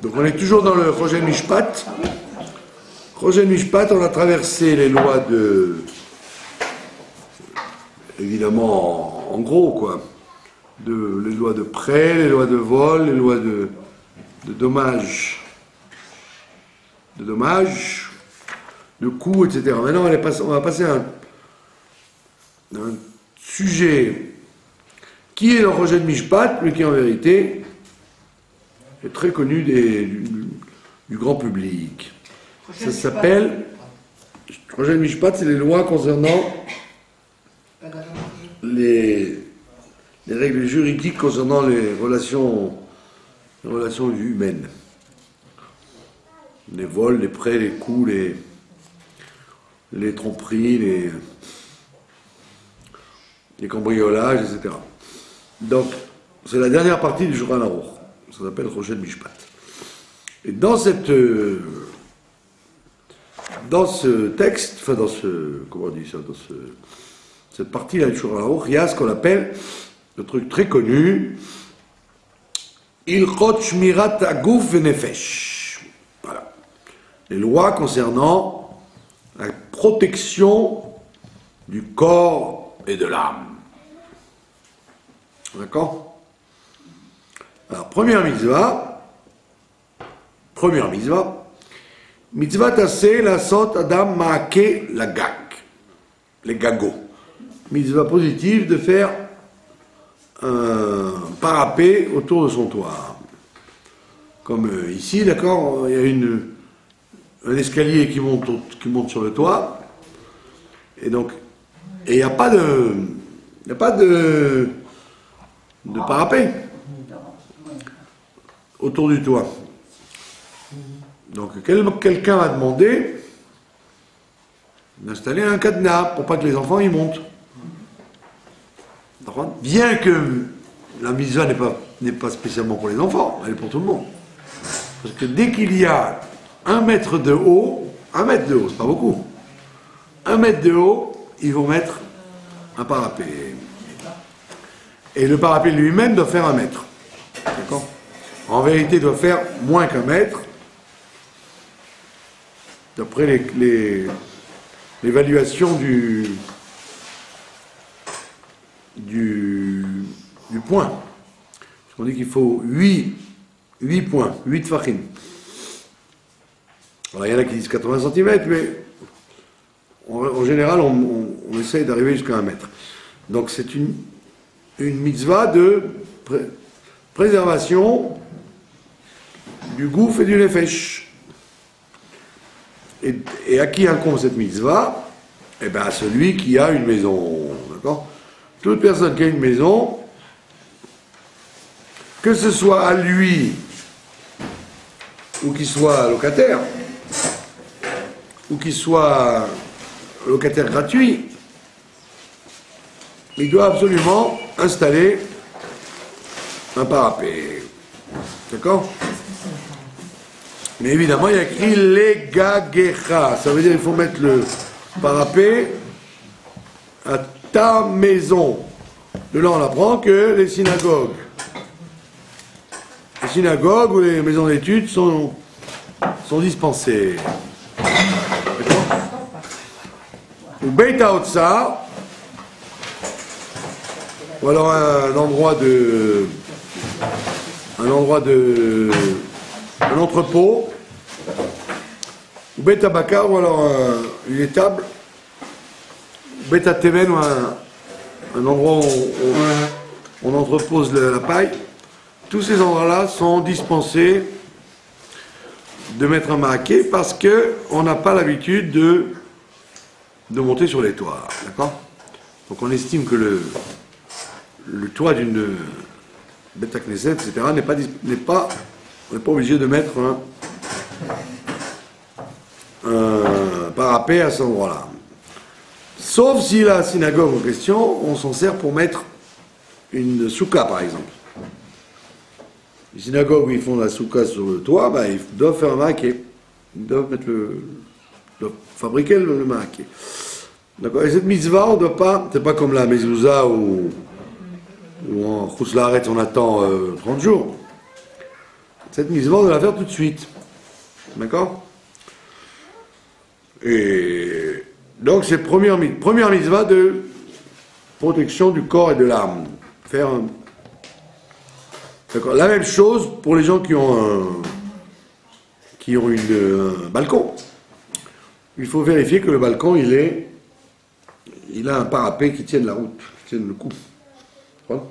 Donc on est toujours dans le Roger Mishpat. Roger Mishpat, on a traversé les lois de... Évidemment, en gros, quoi. Les lois de prêt, les lois de vol, les lois de dommages. De dommages, de coûts, etc. Maintenant, on va passer à un sujet qui est le Roger de Mishpat, mais qui en vérité est très connu du grand public. Ça s'appelle, Roger de Mishpat, c'est les lois concernant les règles juridiques concernant les relations humaines. Les vols, les prêts, les coûts, les tromperies, les cambriolages, etc. Donc, c'est la dernière partie du Shulchan Aruch. Ça s'appelle Rocher de Mishpat. Et dans ce texte, enfin cette partie-là du Shulchan Aruch, il y a ce qu'on appelle le truc très connu, Ilchot Shmirat Aguf Venefesh. Voilà. Les lois concernant la protection du corps et de l'âme. D'accord? Alors, première mitzvah tassé la sot adam maake la gag, les gagots. Mitzvah positive de faire un parapet autour de son toit. Comme ici, d'accord, il y a un escalier qui monte sur le toit, et donc, il n'y a pas de parapet autour du toit. Donc quelqu'un a demandé d'installer un cadenas pour pas que les enfants y montent. Bien que la mitzvah n'est pas spécialement pour les enfants, elle est pour tout le monde. Parce que dès qu'il y a 1 mètre de haut, c'est pas beaucoup, 1 mètre de haut, ils vont mettre un parapet. Et le parapet lui-même doit faire 1 mètre. D'accord? En vérité, il doit faire moins qu'1 mètre, d'après l'évaluation du point. Parce qu'on dit qu'il faut 8 points, 8 tfachim. Alors il y en a qui disent 80 cm, mais en général, on essaye d'arriver jusqu'à 1 mètre. Donc c'est une mitzvah de préservation du gouffre et du nefesh. Et à qui incombe cette mitzvah? Eh bien à celui qui a une maison. D'accord? Toute personne qui a une maison, que ce soit à lui ou qu'il soit locataire, ou qu'il soit locataire gratuit, il doit absolument installer un parapet. D'accord? Mais évidemment, il y a écrit les gagecha. Ça veut dire qu'il faut mettre le parapet à ta maison. De là, on apprend que les synagogues ou les maisons d'études sont dispensées. Ou Beit HaOtsar, ou alors un entrepôt, ou Beit HaBakar, ou alors une étable, Beit HaTeven, ou un endroit où on entrepose la paille. Tous ces endroits-là sont dispensés de mettre un maaké parce qu'on n'a pas l'habitude de monter sur les toits. D'accord? Donc on estime que le toit d'une Beit HaKnesset, etc., on n'est pas obligé de mettre un parapet à cet endroit-là. Sauf si la synagogue en question, on s'en sert pour mettre une souka, par exemple. Les synagogues où ils font la souka sur le toit, ils doivent faire un maaké. Ils doivent fabriquer le maaké. D'accord? Et cette mitzvah, on ne doit pas, c'est pas comme la mezouza ou ou en Khouslaaret on attend 30 jours. Cette mitzvah, on doit la faire tout de suite. D'accord? Et donc c'est première mitzvah de protection du corps et de l'âme. D'accord. La même chose pour les gens qui ont un balcon. Il faut vérifier que le balcon, il a un parapet qui tienne la route, qui tienne le coup. Voilà.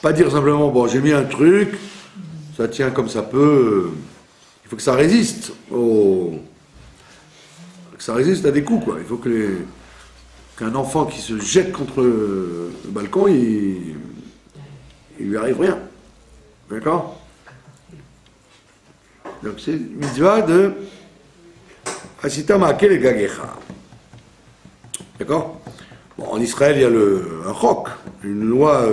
Pas dire simplement, bon, j'ai mis un truc, ça tient comme ça peut. Il faut que ça résiste à des coups, quoi. Il faut qu'un enfant qui se jette contre le balcon, il lui arrive rien. D'accord? Donc c'est une mitzvah de Asita Ma'akel et Gagecha. D'accord? Bon, en Israël, il y a un chok, une loi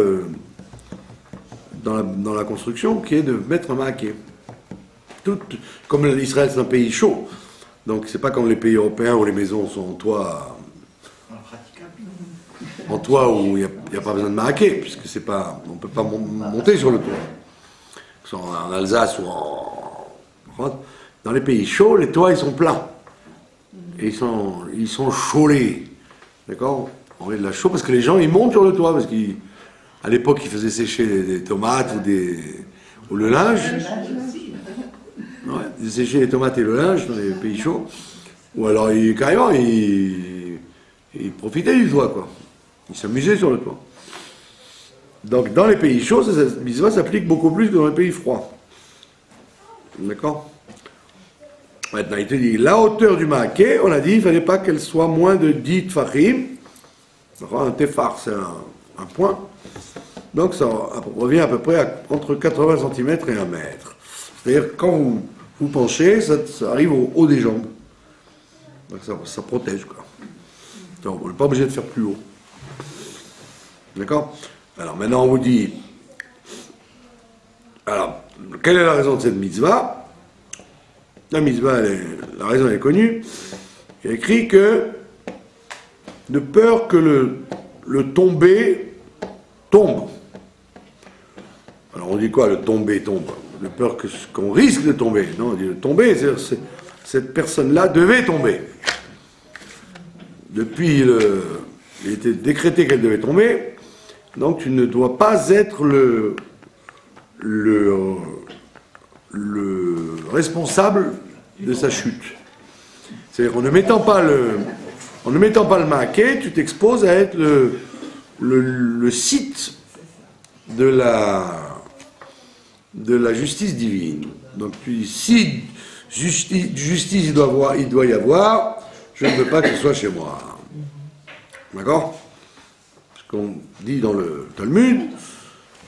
dans la construction qui est de mettre un ma'aké. Comme l'Israël, c'est un pays chaud. Donc c'est pas comme les pays européens où les maisons sont en toit où il n'y a pas besoin de ma'aké, puisque on ne peut pas monter sur le toit. En Alsace ou dans les pays chauds, les toits ils sont plats. Et ils sont chaulés. D'accord? On met de la chaux parce que les gens ils montent sur le toit parce qu'à l'époque ils faisaient sécher des tomates ou le linge. Ouais, ils faisaient sécher les tomates et le linge dans les pays chauds. Ou alors carrément ils profitaient du toit, quoi. Ils s'amusaient sur le toit. Donc dans les pays chauds, cette mitzvah s'applique beaucoup plus que dans les pays froids. D'accord? Maintenant, il te dit, la hauteur du ma'aké, on a dit, il ne fallait pas qu'elle soit moins de 10 tfachim. Un tefar, c'est un point. Donc ça revient à peu près entre 80 cm et 1 mètre. C'est-à-dire quand vous penchez, ça arrive au haut des jambes. Donc ça protège, quoi. Donc, on n'est pas obligé de faire plus haut. D'accord? Alors maintenant on vous dit, alors, quelle est la raison de cette mitzvah? La mitzvah, la raison est connue. Il y a écrit que, de peur que le tombé tombe. Alors on dit quoi, le tombé tombe? De peur qu'on risque de tomber. Non, on dit le tomber, c'est-à-dire cette personne-là devait tomber. Depuis il était décrété qu'elle devait tomber. Donc tu ne dois pas être le responsable de sa chute. C'est-à-dire en ne mettant pas le ma'aké, tu t'exposes à être le site de la justice divine. Donc si justice il doit y avoir, je ne veux pas qu'il soit chez moi. D'accord? Qu'on dit dans le Talmud,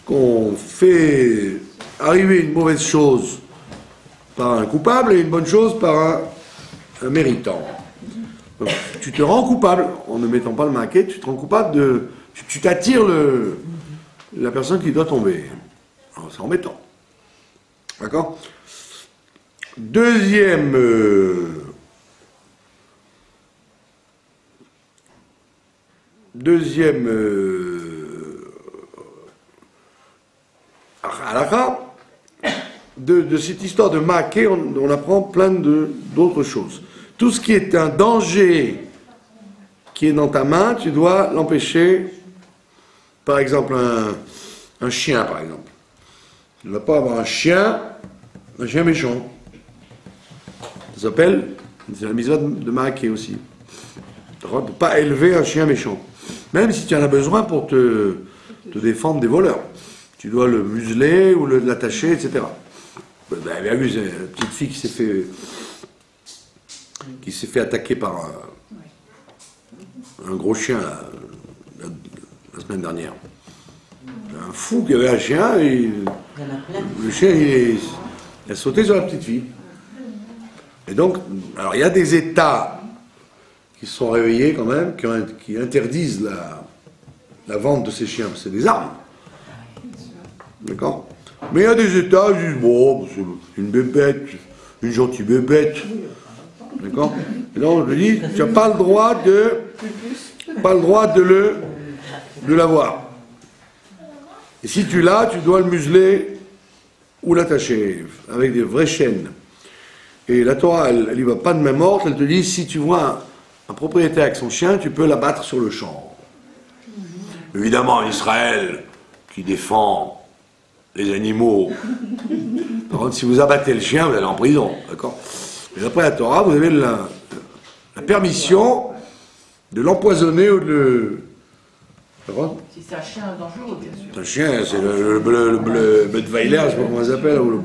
qu'on fait arriver une mauvaise chose par un coupable et une bonne chose par un méritant. Donc, tu te rends coupable, en ne mettant pas le ma'aké, tu te rends coupable tu t'attires la personne qui doit tomber. Alors, c'est embêtant. D'accord? Deuxième halakha de cette histoire de ma'aké, on apprend plein d'autres choses. Tout ce qui est un danger qui est dans ta main, tu dois l'empêcher. Par exemple, un chien, par exemple. Tu ne dois pas avoir un chien méchant. Ça s'appelle, c'est la mitzvah de ma'aké aussi. Tu ne dois pas élever un chien méchant. Même si tu en as besoin pour te défendre des voleurs. Tu dois le museler ou l'attacher, etc. Ben, bien vu, c'est une petite fille qui s'est fait attaquer par un gros chien la semaine dernière. Un fou qui avait un chien, et le chien il a sauté sur la petite fille. Et donc, alors il y a des États qui se sont réveillés quand même, qui interdisent la vente de ces chiens, c'est des armes. D'accord? Mais il y a des États qui disent, bon, c'est une bébête, une gentille bébête. D'accord? Et donc, je dis, tu n'as pas le droit de l'avoir. Et si tu l'as, tu dois le museler ou l'attacher avec des vraies chaînes. Et la Torah, elle y va pas de même ordre, elle te dit, si tu vois un propriétaire avec son chien, tu peux l'abattre sur le champ. Évidemment, en Israël, qui défend les animaux, par contre, si vous abattez le chien, vous allez en prison, d'accord? Mais après la Torah, vous avez la permission de l'empoisonner ou de le... Si c'est un chien dangereux, bien sûr. Un chien, c'est le Rottweiler, je sais pas comment ça s'appelle, ou le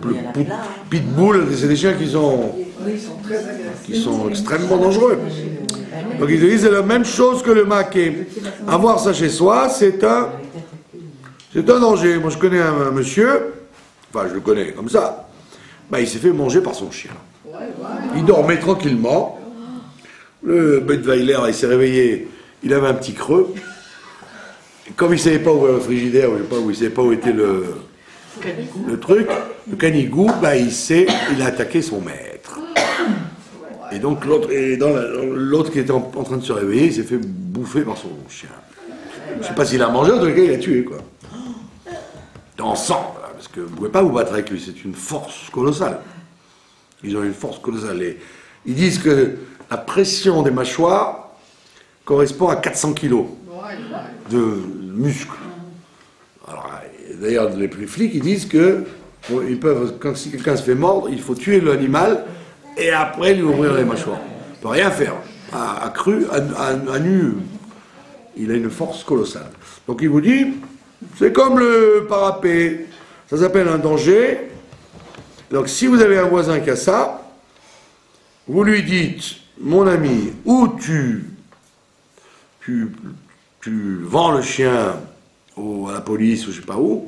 Pitbull, c'est des chiens qui sont extrêmement dangereux. Donc ils disent c'est la même chose que le maquet. Avoir ça chez soi, c'est un danger. Moi je connais un monsieur, enfin je le connais comme ça, bah, il s'est fait manger par son chien. Il dormait tranquillement. Le Rottweiler, il s'est réveillé, il avait un petit creux. Comme il ne savait pas où le frigidaire, je sais pas où, il ne savait pas où était le truc, le canigou, bah, il a attaqué son maître. Et donc l'autre qui était en train de se réveiller, il s'est fait bouffer par son chien. Je ne sais pas s'il a mangé, en tout cas il a tué, quoi. En sang, parce que vous ne pouvez pas vous battre avec lui, c'est une force colossale. Ils ont une force colossale. Et ils disent que la pression des mâchoires correspond à 400 kilos de muscles. Alors, d'ailleurs, les flics, ils disent que ils peuvent, si quelqu'un se fait mordre, il faut tuer l'animal et après lui ouvrir les mâchoires. Il ne peut rien faire. À cru, à nu, il a une force colossale. Donc il vous dit, c'est comme le parapet, ça s'appelle un danger. Donc si vous avez un voisin qui a ça, vous lui dites, mon ami, ou tu vends le chien à la police ou je sais pas où,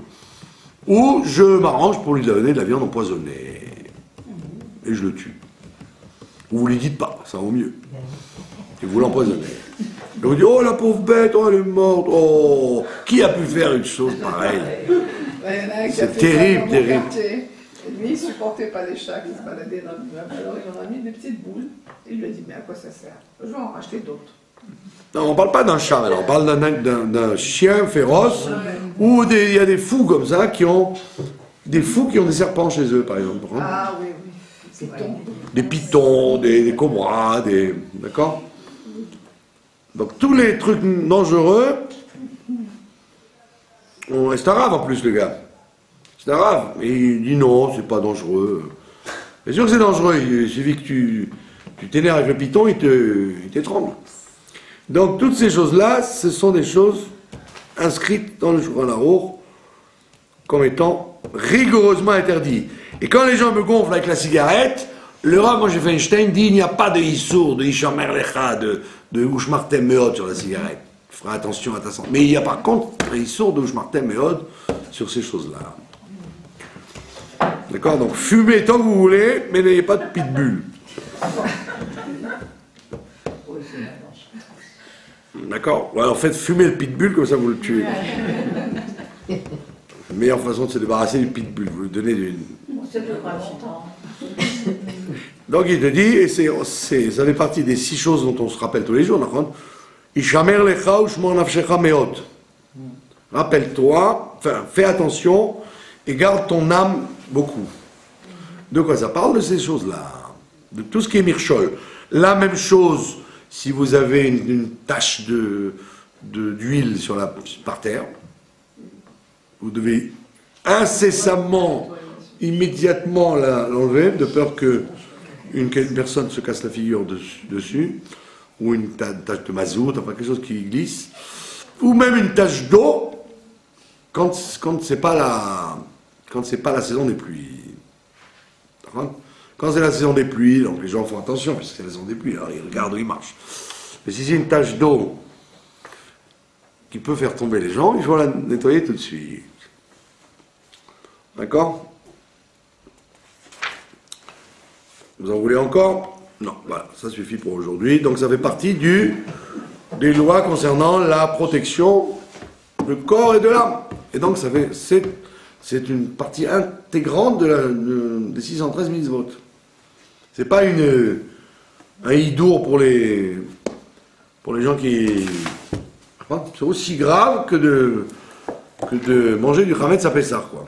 ou je m'arrange pour lui donner de la viande empoisonnée. Et je le tue. Ou vous lui dites pas, ça vaut mieux. Et vous l'empoisonnez. Et vous dites, oh la pauvre bête, oh elle est morte, oh, qui a pu faire une chose pareille? C'est terrible, terrible. Lui, il ne supportait pas les chats qui se baladaient dans l'immeuble, alors il en a mis des petites boules. Et il lui a dit, mais à quoi ça sert? Je vais en racheter d'autres. Non, on ne parle pas d'un chat, alors, on parle d'un chien féroce, où il y a des fous comme ça, qui ont des serpents chez eux, par exemple. Ah oui, oui. Des pitons, des cobras, d'accord? Donc tous les trucs dangereux, c'est arabe en plus, le gars. C'est arabe. Et il dit non, c'est pas dangereux. Bien sûr que c'est dangereux, il suffit que tu t'énerves avec le piton, il t'étrangle. Donc toutes ces choses-là, ce sont des choses inscrites dans le Shulchan Aruch comme étant rigoureusement interdites. Et quand les gens me gonflent avec la cigarette, le Rav Moshe Feinstein dit il n'y a pas de Issour, de Ishamer Lecha, de Ushmartem Meod sur la cigarette. Tu feras attention à ta santé. Mais il y a par contre un Issour de Ushmartem Meod sur ces choses-là. D'accord? Donc fumez tant que vous voulez, mais n'ayez pas de pitbull. D'accord? Alors faites fumer le pitbull, comme ça vous le tuez. La meilleure façon de se débarrasser du pitbull, vous lui donnez une... Donc il te dit, et ça fait partie des 6 choses dont on se rappelle tous les jours, d'accord? Ishamer lecha ushmor nafshecha meot. Rappelle-toi, enfin fais attention et garde ton âme beaucoup. De quoi ça parle? De ces choses-là, de tout ce qui est mirchol. La même chose si vous avez une tache d'huile par terre, vous devez incessamment, immédiatement l'enlever, de peur que une personne se casse la figure dessus, ou une tache de mazout, enfin quelque chose qui glisse, ou même une tache d'eau, quand c'est pas la saison des pluies. Quand c'est la saison des pluies, donc les gens font attention, puisque c'est la saison des pluies, alors ils regardent où ils marchent. Mais si c'est une tache d'eau qui peut faire tomber les gens, il faut la nettoyer tout de suite. D'accord? Vous en voulez encore? Non, voilà, ça suffit pour aujourd'hui. Donc ça fait partie des lois concernant la protection du corps et de l'âme. Et donc c'est une partie intégrante des 613 mitzvot. C'est pas un hidour pour les gens qui... C'est aussi grave que que de manger du Hametz à Pessah, quoi.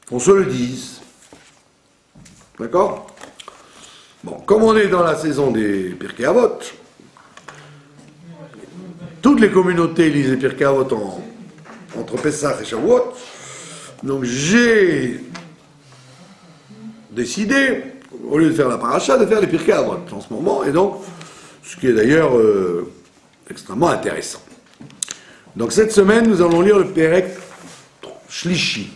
Qu'on se le dise. D'accord? Bon, comme on est dans la saison des Pirkei Avot, toutes les communautés lisent les Pirkei Avot entre Pessah et Shavuot, donc j'ai décidé, au lieu de faire la paracha, de faire les Pirkei Avot en ce moment, et donc, ce qui est d'ailleurs extrêmement intéressant. Donc cette semaine, nous allons lire le Perek Shlishi,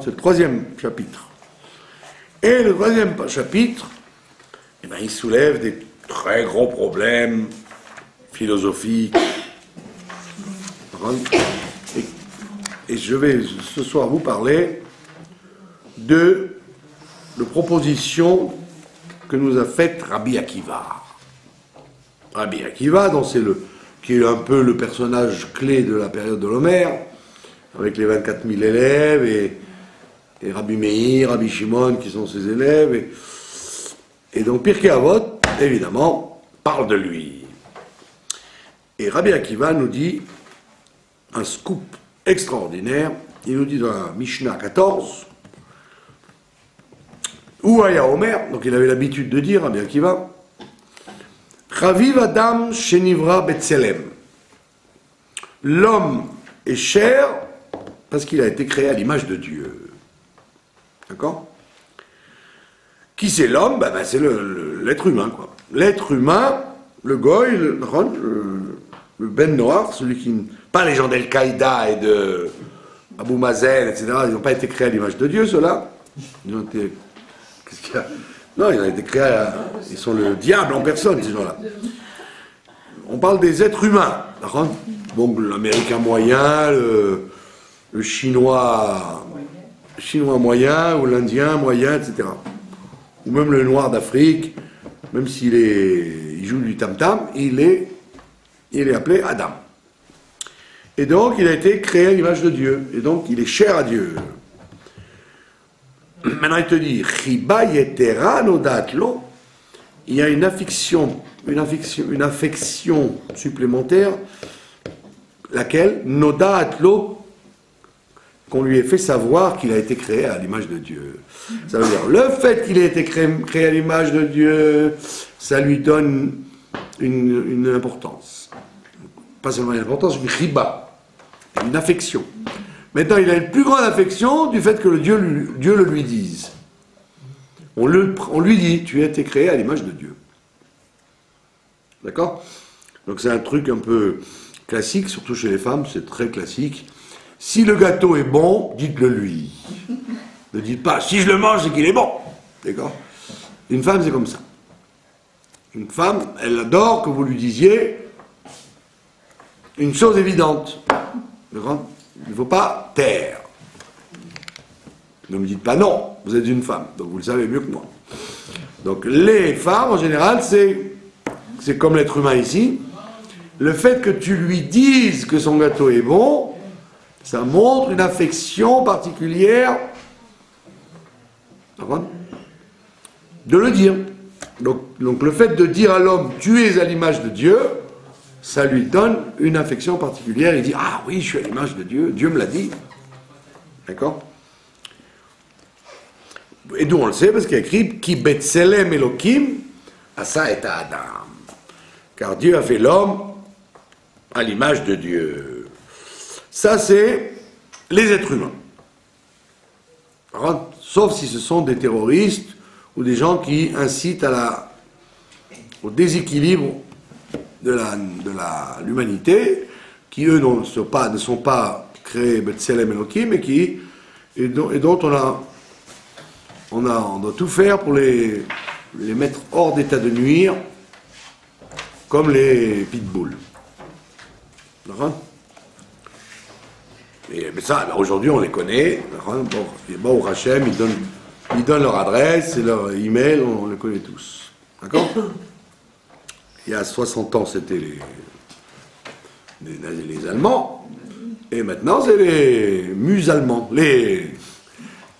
c'est le 3e chapitre. Et le 3e chapitre, eh ben, il soulève des très gros problèmes philosophiques. Et je vais ce soir vous parler de propositions que nous a faites Rabbi Akiva. Rabbi Akiva, qui est un peu le personnage clé de la période de l'Homère, avec les 24 000 élèves, et Rabbi Meir, Rabbi Shimon, qui sont ses élèves. Et donc Pirkei Avot, évidemment, parle de lui. Et Rabbi Akiva nous dit un scoop extraordinaire. Il nous dit dans la Mishnah 14, où Aya Omer, donc il avait l'habitude de dire, Rabbi Akiva, Chaviv Adam Shenivra Betselem. L'homme est cher parce qu'il a été créé à l'image de Dieu. D'accord? Qui c'est l'homme? Ben, c'est l'être humain, quoi. L'être humain, le goy, le ben noir, celui qui... Pas les gens d'Al-Qaïda et de Abou Mazen, etc. Ils n'ont pas été créés à l'image de Dieu, ceux-là. Ils ont été... Qu'est-ce qu'il y a? Non, ils ont été créés Ils sont le diable en personne, ces gens-là. On parle des êtres humains, d'accord? Bon, l'Américain moyen, le Chinois moyen, ou l'Indien moyen, etc. Ou même le Noir d'Afrique, même il joue du tam-tam, il est appelé Adam. Et donc, il a été créé à l'image de Dieu. Et donc, il est cher à Dieu. Maintenant, il te dit, Chiba yetera nodat lo, il y a une affection supplémentaire, laquelle, nodat lo, qu'on lui ait fait savoir qu'il a été créé à l'image de Dieu. Ça veut dire, le fait qu'il ait été créé à l'image de Dieu, ça lui donne une importance. Pas seulement une importance, une chiba, une affection. Maintenant, il a une plus grande affection du fait que Dieu le lui dise. On lui dit, tu as été créé à l'image de Dieu. D'accord? Donc c'est un truc un peu classique, surtout chez les femmes, c'est très classique. Si le gâteau est bon, dites-le lui. Ne dites pas, si je le mange, c'est qu'il est bon. D'accord? Une femme, c'est comme ça. Une femme, elle adore que vous lui disiez une chose évidente. D'accord? Il ne faut pas taire. Ne me dites pas non, vous êtes une femme, donc vous le savez mieux que moi. Donc les femmes, en général, c'est comme l'être humain ici. Le fait que tu lui dises que son gâteau est bon, ça montre une affection particulière de le dire. Donc le fait de dire à l'homme, tu es à l'image de Dieu, ça lui donne une affection particulière. Il dit, ah oui, je suis à l'image de Dieu, Dieu me l'a dit. D'accord? Et d'où on le sait, parce qu'il y a écrit, Ki betselem Elokim, asa et Adam. Car Dieu a fait l'homme à l'image de Dieu. Ça, c'est les êtres humains. Sauf si ce sont des terroristes ou des gens qui incitent au déséquilibre de l'humanité, qui eux ne sont pas créés Betselem Elokim, et dont on doit tout faire pour les mettre hors d'état de nuire, comme les pitbulls. D'accord? Mais ça, aujourd'hui, on les connaît. Bon, au Hachem, ils donnent leur adresse et leur email, on les connaît tous. D'accord? Il y a 60 ans, c'était les Allemands, et maintenant, c'est les musulmans, les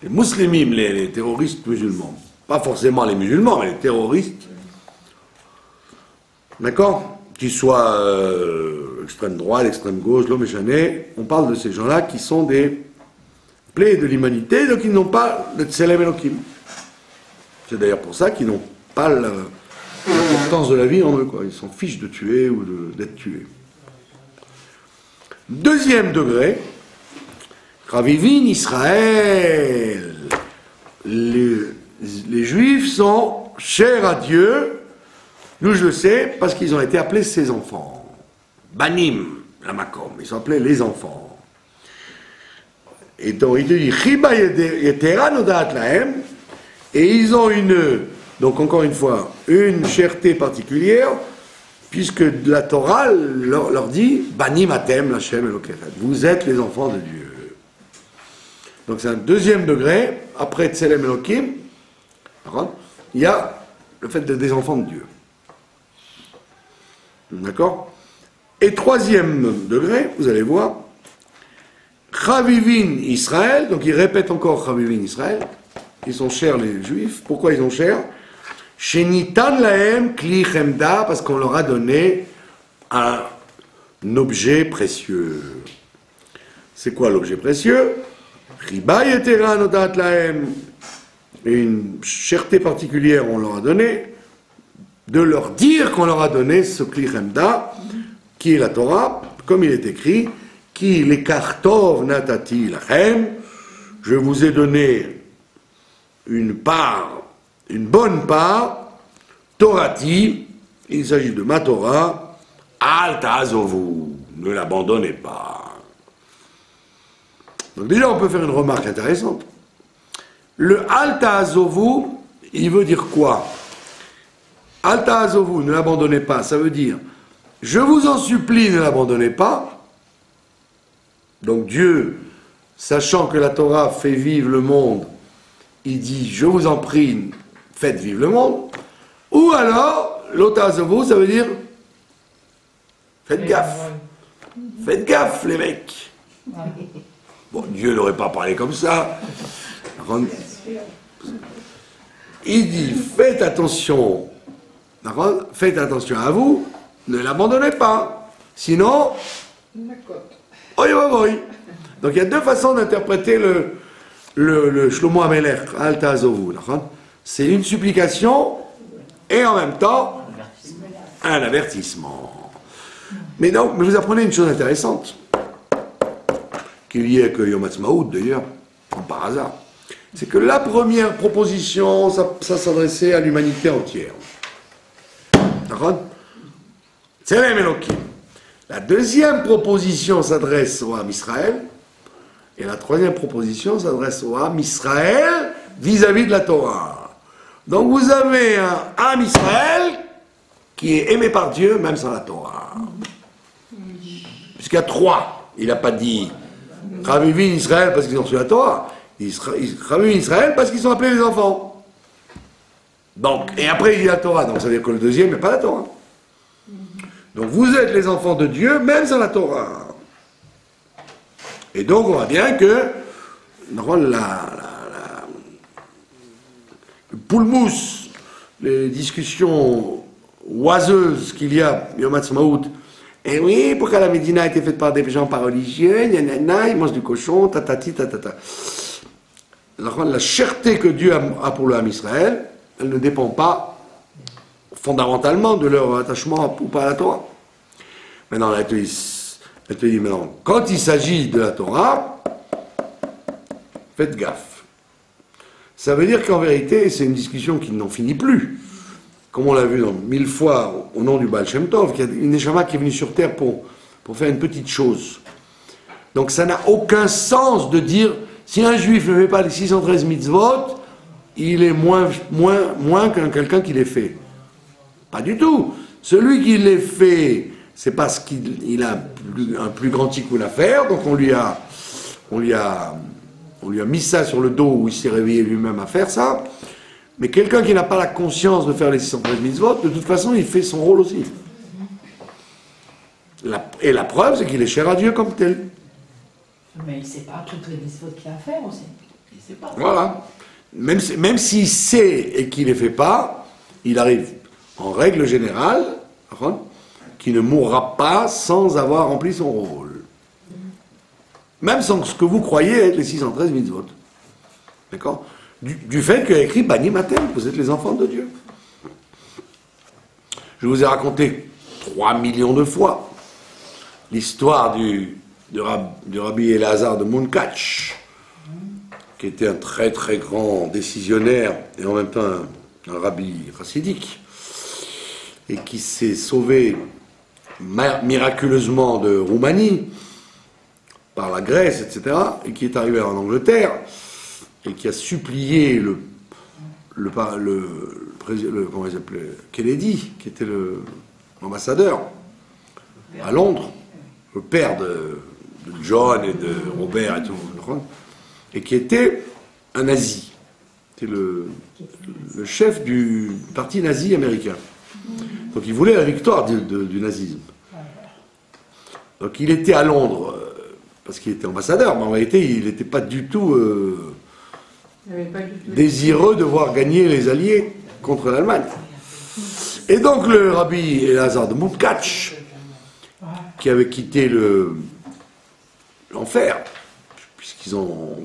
musulmans, les terroristes musulmans. Pas forcément les musulmans, mais les terroristes. D'accord? Qu'ils soient l'extrême droite, l'extrême gauche, l'homme échané, on parle de ces gens-là qui sont des plaies de l'humanité, donc ils n'ont pas de Tselem Elohim. C'est d'ailleurs pour ça qu'ils n'ont pas l'importance de la vie en eux, quoi. Ils s'en fichent de tuer ou d'être tués. Deuxième degré, Ravivin Israël. Les Juifs sont chers à Dieu. Nous, je le sais, parce qu'ils ont été appelés ses enfants. Banim, la Makom. Ils sont appelés les enfants. Et donc, il te dit, Chiba Yetera Nodat Lahem. Et ils ont donc encore une fois, une cherté particulière, puisque la Torah leur dit, Banim Atem Lachem Elokechem. Vous êtes les enfants de Dieu. Donc c'est un deuxième degré, après Tselem Elohim, il y a le fait d'être des enfants de Dieu. D'accord? Et troisième degré, vous allez voir, Chavivin Israël, donc il répète encore Chavivin Israël, ils sont chers les Juifs, pourquoi ils sont chers? Shenitan lahem kli chemda, parce qu'on leur a donné un objet précieux. C'est quoi l'objet précieux? Riba yetera nodat lahem, une cherté particulière on leur a donné, de leur dire qu'on leur a donné ce kli chemda, qui est la Torah, comme il est écrit, qui lekartov natati lachem, je vous ai donné une part, une bonne part, Torati, il s'agit de ma Torah, al ta'azovu, ne l'abandonnez pas. Donc déjà on peut faire une remarque intéressante. Le al ta'azovu, il veut dire quoi? Al ta'azovu, ne l'abandonnez pas, ça veut dire, je vous en supplie, ne l'abandonnez pas. Donc Dieu, sachant que la Torah fait vivre le monde, il dit, je vous en prie, faites vivre le monde. Ou alors, l'otazovu, ça veut dire, faites gaffe. Faites gaffe, les mecs. Bon, Dieu n'aurait pas parlé comme ça. Il dit, faites attention à vous, ne l'abandonnez pas. Sinon, oi, oi, oi. Donc il y a deux façons d'interpréter le Shlomo Amelech, Al Ta'azovu. C'est une supplication et en même temps un avertissement. Mais vous apprenez une chose intéressante, qui est liée avec Yom Ha'atzmaut d'ailleurs, comme par hasard. C'est que la première proposition, ça s'adressait à l'humanité entière. D'accord? Tselem Elohim. La deuxième proposition s'adresse au Ham Israël. Et la troisième proposition s'adresse au Ham Israël vis-à-vis de la Torah. Donc vous avez un Ham Israël qui est aimé par Dieu même sans la Torah. Puisqu'il y a trois. Il n'a pas dit Chavivin Israël parce qu'ils ont reçu la Torah. Chavivin Israël parce qu'ils sont appelés les enfants. Donc, et après il dit la Torah. Donc ça veut dire que le deuxième n'est pas la Torah. Donc vous êtes les enfants de Dieu même sans la Torah. Et donc on voit bien que le poulmousse, les discussions oiseuses qu'il y a, Yom Ha'atzmaut, et oui, pourquoi la Médina a été faite par des gens pas religieux, nanana, ils mangent du cochon, tatati, tatata. La cherté que Dieu a pour le Ham Israël, elle ne dépend pas fondamentalement de leur attachement ou pas à la Torah. Maintenant, elle te dit maintenant, quand il s'agit de la Torah, faites gaffe. Ça veut dire qu'en vérité, c'est une discussion qui n'en finit plus. Comme on l'a vu 1000 fois au nom du Baal Shem Tov, qu'il y a une Neshama qui est venue sur terre pour faire une petite chose. Donc ça n'a aucun sens de dire, si un juif ne fait pas les 613 mitzvot, il est moins qu'un quelqu'un qui les fait. Pas du tout. Celui qui les fait, c'est parce qu'il a un plus grand tikkun à faire, donc on lui a mis ça sur le dos où il s'est réveillé lui-même à faire ça. Mais quelqu'un qui n'a pas la conscience de faire les 613 mitzvot, de toute façon, il fait son rôle aussi. Et la preuve, c'est qu'il est cher à Dieu comme tel. Mais il ne sait pas toutes les mitzvot qu'il a à faire aussi. Il sait pas. Voilà. Même s'il sait et qu'il ne les fait pas, il arrive, en règle générale, qui ne mourra pas sans avoir rempli son rôle. Même sans ce que vous croyez être les 613 mitzvot. D'accord? Du fait qu'il y a écrit Bani Matem, vous êtes les enfants de Dieu. Je vous ai raconté 3 millions de fois l'histoire du rabbi Elazar de Munkach, qui était un très très grand décisionnaire et en même temps un rabbi chassidique, et qui s'est sauvé miraculeusement de Roumanie par la Grèce, etc., et qui est arrivé en Angleterre et qui a supplié le comment il s'appelait, Kennedy, qui était l'ambassadeur à Londres, le père de John et de Robert et tout, et qui était un nazi. C'était le chef du parti nazi américain. Donc il voulait la victoire du nazisme. Donc il était à Londres parce qu'il était ambassadeur, mais en réalité il n'était pas du tout désireux de voir gagner les Alliés contre l'Allemagne. Et donc le rabbi Elazar de Munkach, qui avait quitté l'enfer, puisqu'ils ont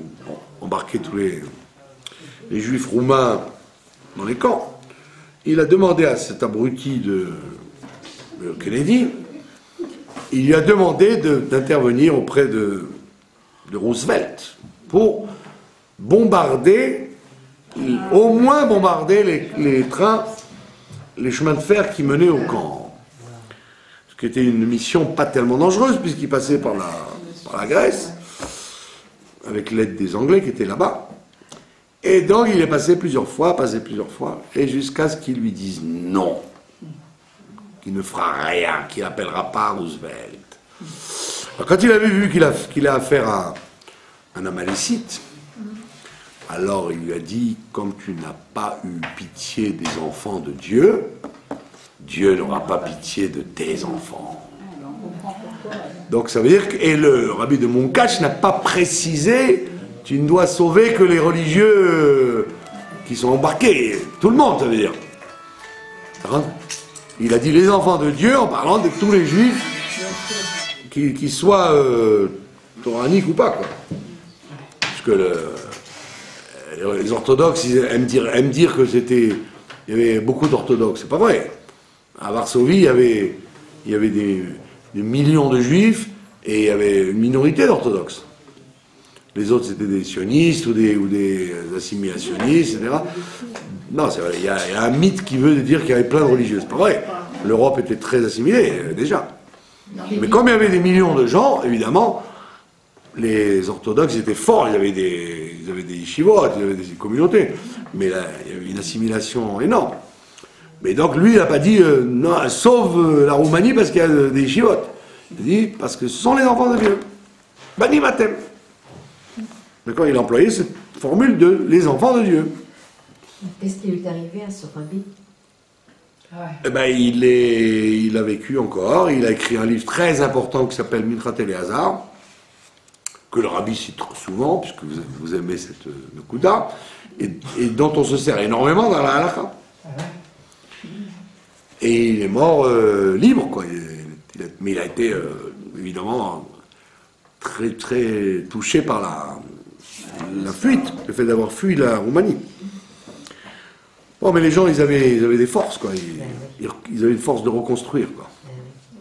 embarqué tous les juifs roumains dans les camps, il a demandé à cet abruti de Kennedy, il lui a demandé d'intervenir auprès de Roosevelt pour bombarder, au moins bombarder les trains, les chemins de fer qui menaient au camp. Ce qui était une mission pas tellement dangereuse, puisqu'il passait par la Grèce, avec l'aide des Anglais qui étaient là-bas. Et donc il est passé plusieurs fois, et jusqu'à ce qu'ils lui disent non, qu'il ne fera rien, qu'il n'appellera pas Roosevelt. Alors, quand il avait vu qu'il a affaire à un Amalécite, alors il lui a dit, comme tu n'as pas eu pitié des enfants de Dieu, Dieu n'aura pas pitié de tes enfants. Donc ça veut dire que, et le rabbi de Munkach n'a pas précisé, tu ne dois sauver que les religieux qui sont embarqués, tout le monde, ça veut dire. Il a dit les enfants de Dieu en parlant de tous les juifs qui soient toraniques ou pas, quoi. Parce que les orthodoxes ils aiment dire que il y avait beaucoup d'orthodoxes. C'est pas vrai. À Varsovie, il y avait des millions de juifs et il y avait une minorité d'orthodoxes. Les autres, c'était des sionistes ou des assimilationnistes, etc. Non, c'est vrai, il y a un mythe qui veut dire qu'il y avait plein de religieux. C'est pas vrai. L'Europe était très assimilée, déjà. Mais comme il y avait des millions de gens, évidemment, les orthodoxes étaient forts. Ils avaient des yeshivot, ils avaient des communautés. Mais là, il y avait une assimilation énorme. Mais donc, lui, il n'a pas dit non, sauve la Roumanie parce qu'il y a des yeshivot. Il a dit parce que ce sont les enfants de Dieu. Bani Matem. D'accord, il a employé cette formule de les enfants de Dieu. Qu'est-ce qui lui est arrivé à ce rabbi? Eh ben, il a vécu encore. Il a écrit un livre très important qui s'appelle Minchat Eleazar, que le rabbi cite trop souvent, puisque vous aimez cette Nekuda, et dont on se sert énormément dans la halakha. Et il est mort libre, quoi. Mais il a été évidemment très très touché par la fuite, le fait d'avoir fui la Roumanie. Bon, mais les gens, ils avaient des forces, quoi. Ils avaient une force de reconstruire, quoi.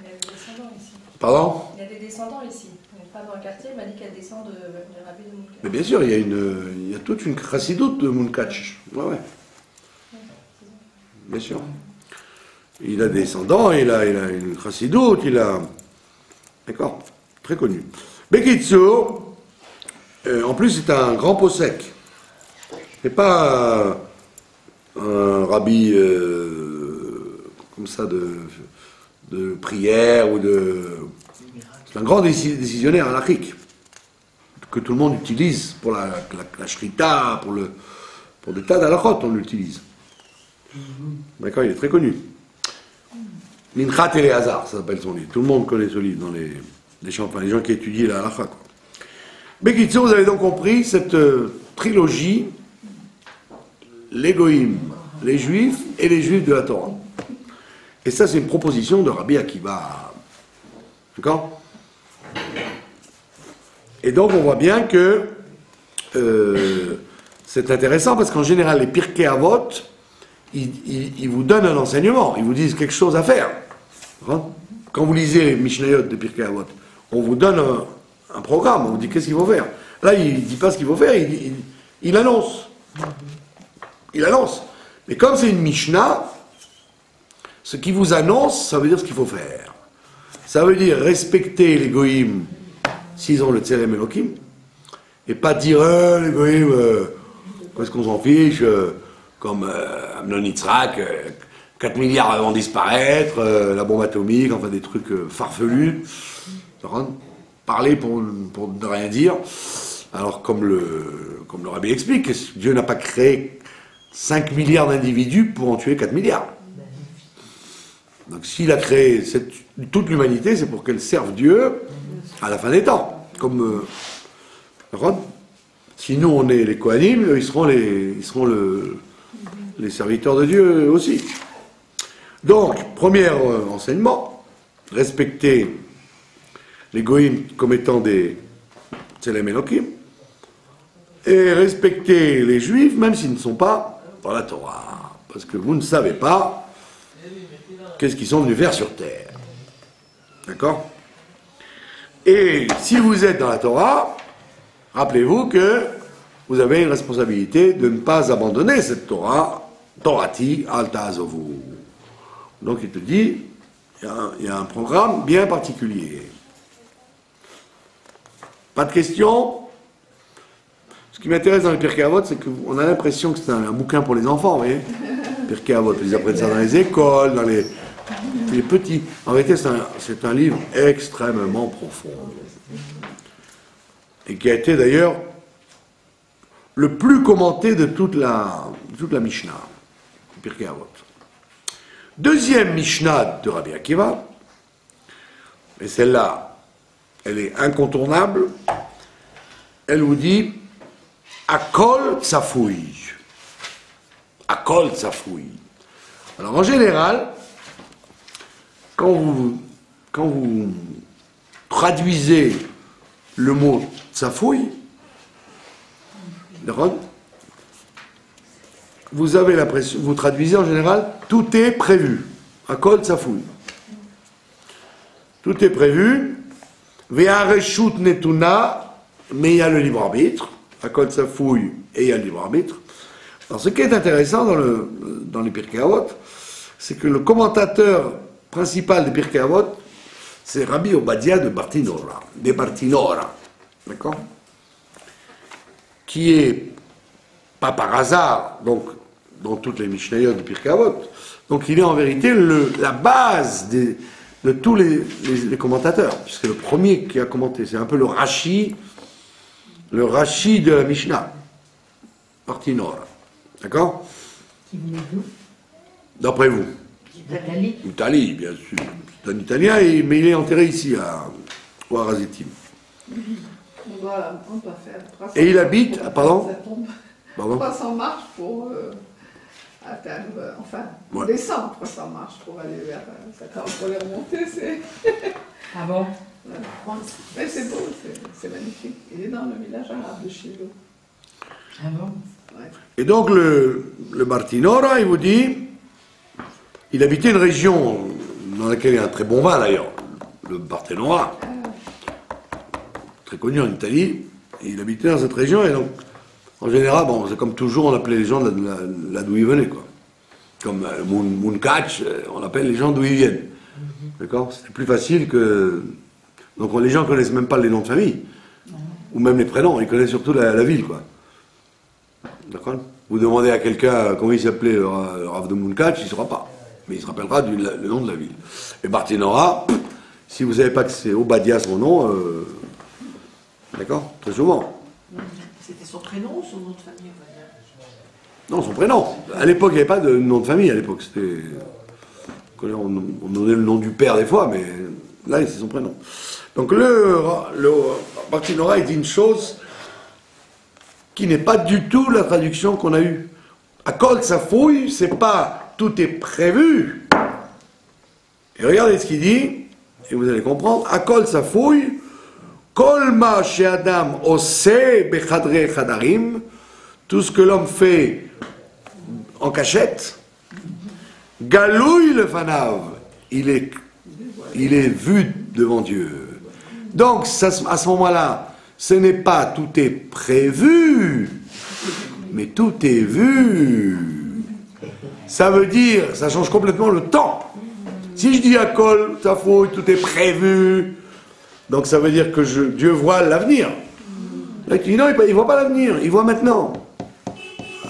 Il y a des descendants ici. Pardon? Il y a des descendants ici. Une femme dans le quartier m'a dit qu'elle descend de rabbi de Munkach. Mais bien sûr, il y a toute une chassidoute de Munkach. Ouais. Bien sûr. Il a des descendants, il a une chassidoute, D'accord? Très connu. Bekitsour, en plus, c'est un grand possèque. C'est pas un rabbi comme ça de prière ou de... C'est un grand décisionnaire halachique que tout le monde utilise pour la shrita, pour des tas d'halachot, on l'utilise. D'accord, il est très connu. Minchat Eleazar, ça s'appelle son livre. Tout le monde connaît ce livre dans les gens qui étudient la halakha. Bekitsour, vous avez donc compris cette trilogie, les goïms, les juifs et les juifs de la Torah. Et Et ça, c'est une proposition de Rabbi Akiva. D'accord? Et donc, on voit bien que c'est intéressant parce qu'en général, les Pirkei Avot, ils vous donnent un enseignement, ils vous disent quelque chose à faire. Quand vous lisez les Mishnayot de Pirkei Avot, on vous donne un programme, on vous dit qu'est-ce qu'il faut faire. Là, il ne dit pas ce qu'il faut faire, il annonce. Il annonce. Mais comme c'est une Mishnah, ce qui vous annonce, ça veut dire ce qu'il faut faire. Ça veut dire respecter les goïms s'ils ont le Tselem Elohim, et pas dire les goïms, qu'est-ce qu'on s'en fiche, comme Amnon Yitzhak, 4 milliards vont disparaître, la bombe atomique, enfin des trucs farfelus. Parler pour ne rien dire. Alors comme le Rabbi explique, Dieu n'a pas créé 5 milliards d'individus pour en tuer 4 milliards. Donc s'il a créé toute l'humanité, c'est pour qu'elle serve Dieu à la fin des temps. Comme si nous on est les Kohanim, ils seront les serviteurs de Dieu aussi. Donc, premier enseignement, respecter les goïms comme étant des Tselem Elohim, et respecter les juifs même s'ils ne sont pas dans la Torah. Parce que vous ne savez pas qu'est-ce qu'ils sont venus faire sur terre. D'accord? Et si vous êtes dans la Torah, rappelez-vous que vous avez une responsabilité de ne pas abandonner cette Torah, Torati al ta'azovu. Donc il te dit, il y a un programme bien particulier. Pas de questions? Ce qui m'intéresse dans les Pirkei Avot, c'est qu'on a l'impression que c'est un bouquin pour les enfants, vous voyez? Pirkei Avot, ils apprennent ça dans les écoles, dans les petits. En réalité, c'est un livre extrêmement profond. Et qui a été d'ailleurs le plus commenté de toute la Mishnah, Pirkei Avot. Deuxième Mishnah de Rabbi Akiva, et celle-là, elle est incontournable, elle vous dit Akol Tsafoui. Akol Tsafoui. Alors en général, quand vous traduisez le mot Tsafoui, vous avez l'impression, vous traduisez en général, tout est prévu. Akol Tsafoui. Tout est prévu. Ve'areshut netuna, mais il y a le libre arbitre. Akol Tsafoui, et il y a le libre arbitre. Alors ce qui est intéressant dans les Pirkei Avot, c'est que le commentateur principal des Pirkei Avot, c'est Rabbi Obadia de Bartinora. D'accord? Qui est, pas par hasard, donc, dans toutes les Mishnayot de Pirkei Avot, donc il est en vérité la base de tous les commentateurs, puisque le premier qui a commenté, c'est un peu le Rashi de la Mishnah, Bartinora. D'accord? Qui venait d'où? D'après vous? D'Italie. Italie, bien sûr. C'est un Italien, mais il est enterré ici, à Ouarazetim. On doit faire 300 Et il habite, pardon? Ça tombe. Pardon? 300 marches pour atteindre, Ouais. descendre 300 marches pour aller vers pour les remonter, c'est... Ah bon? Mais c'est beau, c'est magnifique. Il est dans le village arabe de Shiloh. Ah bon? Ouais. Et donc le Bartinora, il vous dit, il habitait une région dans laquelle il y a un très bon vin d'ailleurs, le Bartinora, très connu en Italie, et il habitait dans cette région, et donc, en général, bon, c'est comme toujours, on appelait les gens là d'où ils venaient, quoi. Comme Munkach, on appelle les gens d'où ils viennent. D'accord? C'était plus facile que... Donc les gens ne connaissent même pas les noms de famille, ou même les prénoms, ils connaissent surtout la ville, quoi. D'accord? Vous demandez à quelqu'un comment il s'appelait le Rav de Munkach, il ne saura pas. Mais il se rappellera le nom de la ville. Et Bartinora, si vous ne savez pas que c'est Obadia son nom, d'accord? Très souvent. C'était son prénom ou son nom de famille? Non, son prénom. À l'époque, il n'y avait pas de nom de famille. À l'époque, c'était... On donnait le nom du père des fois, mais là, c'est son prénom. Donc le Bartinora, il dit une chose qui n'est pas du tout la traduction qu'on a eue. Akol Tsafoui, c'est pas tout est prévu. Et regardez ce qu'il dit, et vous allez comprendre. Akol safouille, kol ma she adam ose bechadre chadarim, tout ce que l'homme fait en cachette, galouille le fanav, il est vu devant Dieu. Donc, à ce moment-là, ce n'est pas tout est prévu, mais tout est vu. Ça veut dire, ça change complètement le temps. Si je dis à Kol, ça fouille, tout est prévu, donc ça veut dire que Dieu voit l'avenir. Là, tu dis non, il ne voit pas l'avenir, il voit maintenant.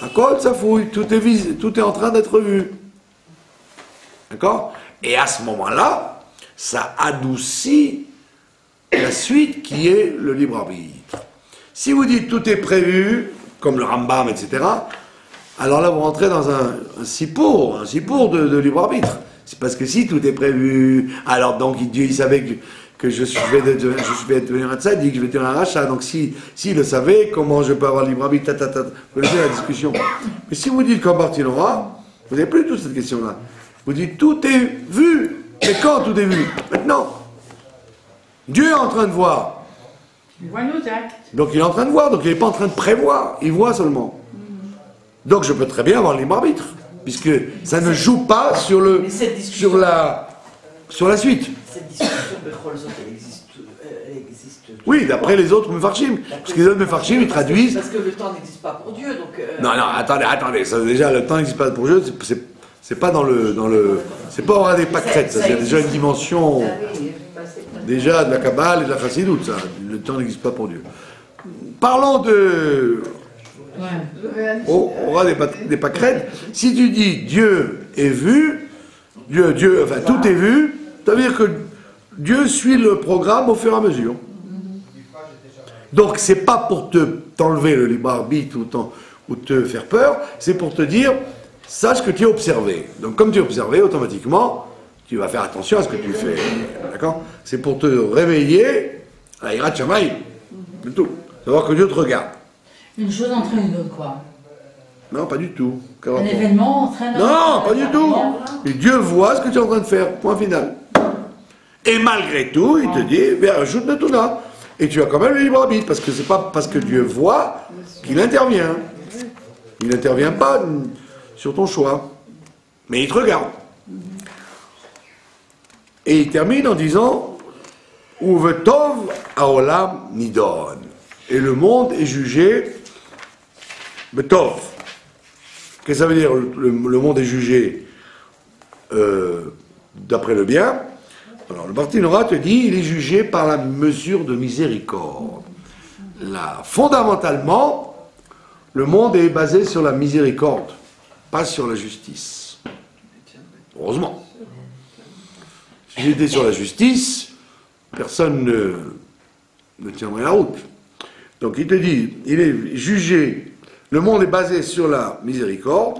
À Kol, ça fouille, tout est en train d'être vu. D'accord? Et à ce moment-là, ça adoucit la suite qui est le libre arbitre. Si vous dites tout est prévu, comme le Rambam, etc., alors là vous rentrez dans un sipour de libre arbitre. C'est parce que si tout est prévu, alors donc Dieu il savait que je vais devenir un tzaddik, je vais devenir un rachat, donc s'il le savait, comment je peux avoir libre arbitre, Vous connaissez la discussion. Mais si vous dites comme Barthénora, vous n'avez plus toute cette question-là. Vous dites tout est vu. Mais quand tout est vu? Maintenant. Dieu est en train de voir. Il voit nos actes. Donc il est en train de voir, donc il n'est pas en train de prévoir, il voit seulement. Donc je peux très bien avoir le libre arbitre, puisque ça ne joue pas sur la suite. Cette discussion de Cholzot, elle existe. Oui, d'après les autres Mefarshim. Parce que les autres Mefarshim, ils traduisent. Parce que le temps n'existe pas pour Dieu, donc. Non, attendez. Ça, déjà, le temps n'existe pas pour Dieu, c'est pas dans le. C'est pas aura des pâquerettes, ça. C'est déjà une dimension. Déjà de la Kabbale et de la Chassidoute, ça. Le temps n'existe pas pour Dieu. Parlons de. Aura des pâquerettes. Si tu dis Dieu est vu, enfin tout est vu, ça veut dire que Dieu suit le programme au fur et à mesure. Donc c'est pas pour t'enlever le libre arbitre ou te faire peur, c'est pour te dire sache que tu es observé. Donc comme tu es observé, automatiquement, tu vas faire attention à ce que tu fais. D'accord? C'est pour te réveiller à Hirat Shamayim. C'est tout. Savoir que Dieu te regarde. Une chose entraîne une autre, quoi. Non, pas du tout. Un événement entraîne un autre. Non, pas du tout. Et Dieu voit ce que tu es en train de faire. Point final. Et malgré tout, il te dit, ajoute de tout là. Et tu as quand même le libre arbitre, parce que c'est pas parce que Dieu voit qu'il intervient. Il n'intervient pas sur ton choix. Mais il te regarde. Et il termine en disant Uvetov haolam nidon. Et le monde est jugé betov. Qu'est-ce que ça veut dire le monde est jugé d'après le bien? Alors le Barthénora te dit il est jugé par la mesure de miséricorde. Là, fondamentalement, le monde est basé sur la miséricorde, pas sur la justice. Heureusement. Si j'étais sur la justice, personne ne tiendrait la route. Donc il te dit, il est jugé, le monde est basé sur la miséricorde,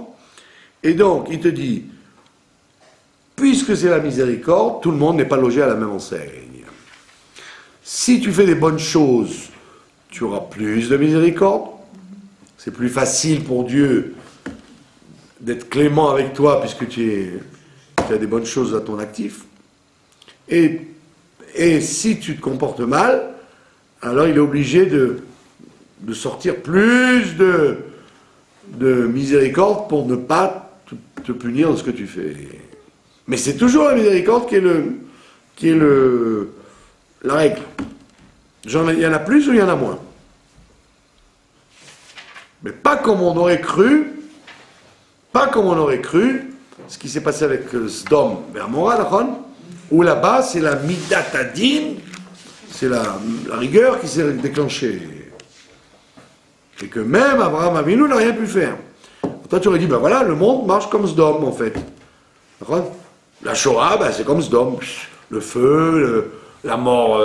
et donc il te dit, puisque c'est la miséricorde, tout le monde n'est pas logé à la même enseigne. Si tu fais des bonnes choses, tu auras plus de miséricorde, c'est plus facile pour Dieu d'être clément avec toi, puisque tu as des bonnes choses à ton actif. Et si tu te comportes mal, alors il est obligé de sortir plus de miséricorde pour ne pas te punir de ce que tu fais. Mais c'est toujours la miséricorde qui est la règle. Il y en a plus ou il y en a moins. Mais pas comme on aurait cru, ce qui s'est passé avec Sdom vers Morah, où là-bas c'est la midat adin, c'est la rigueur qui s'est déclenchée. Et que même Abraham Avinu n'a rien pu faire. Toi tu aurais dit, ben voilà, le monde marche comme Sdom en fait. La Shoah, ben, c'est comme Sdom. Le feu, la mort,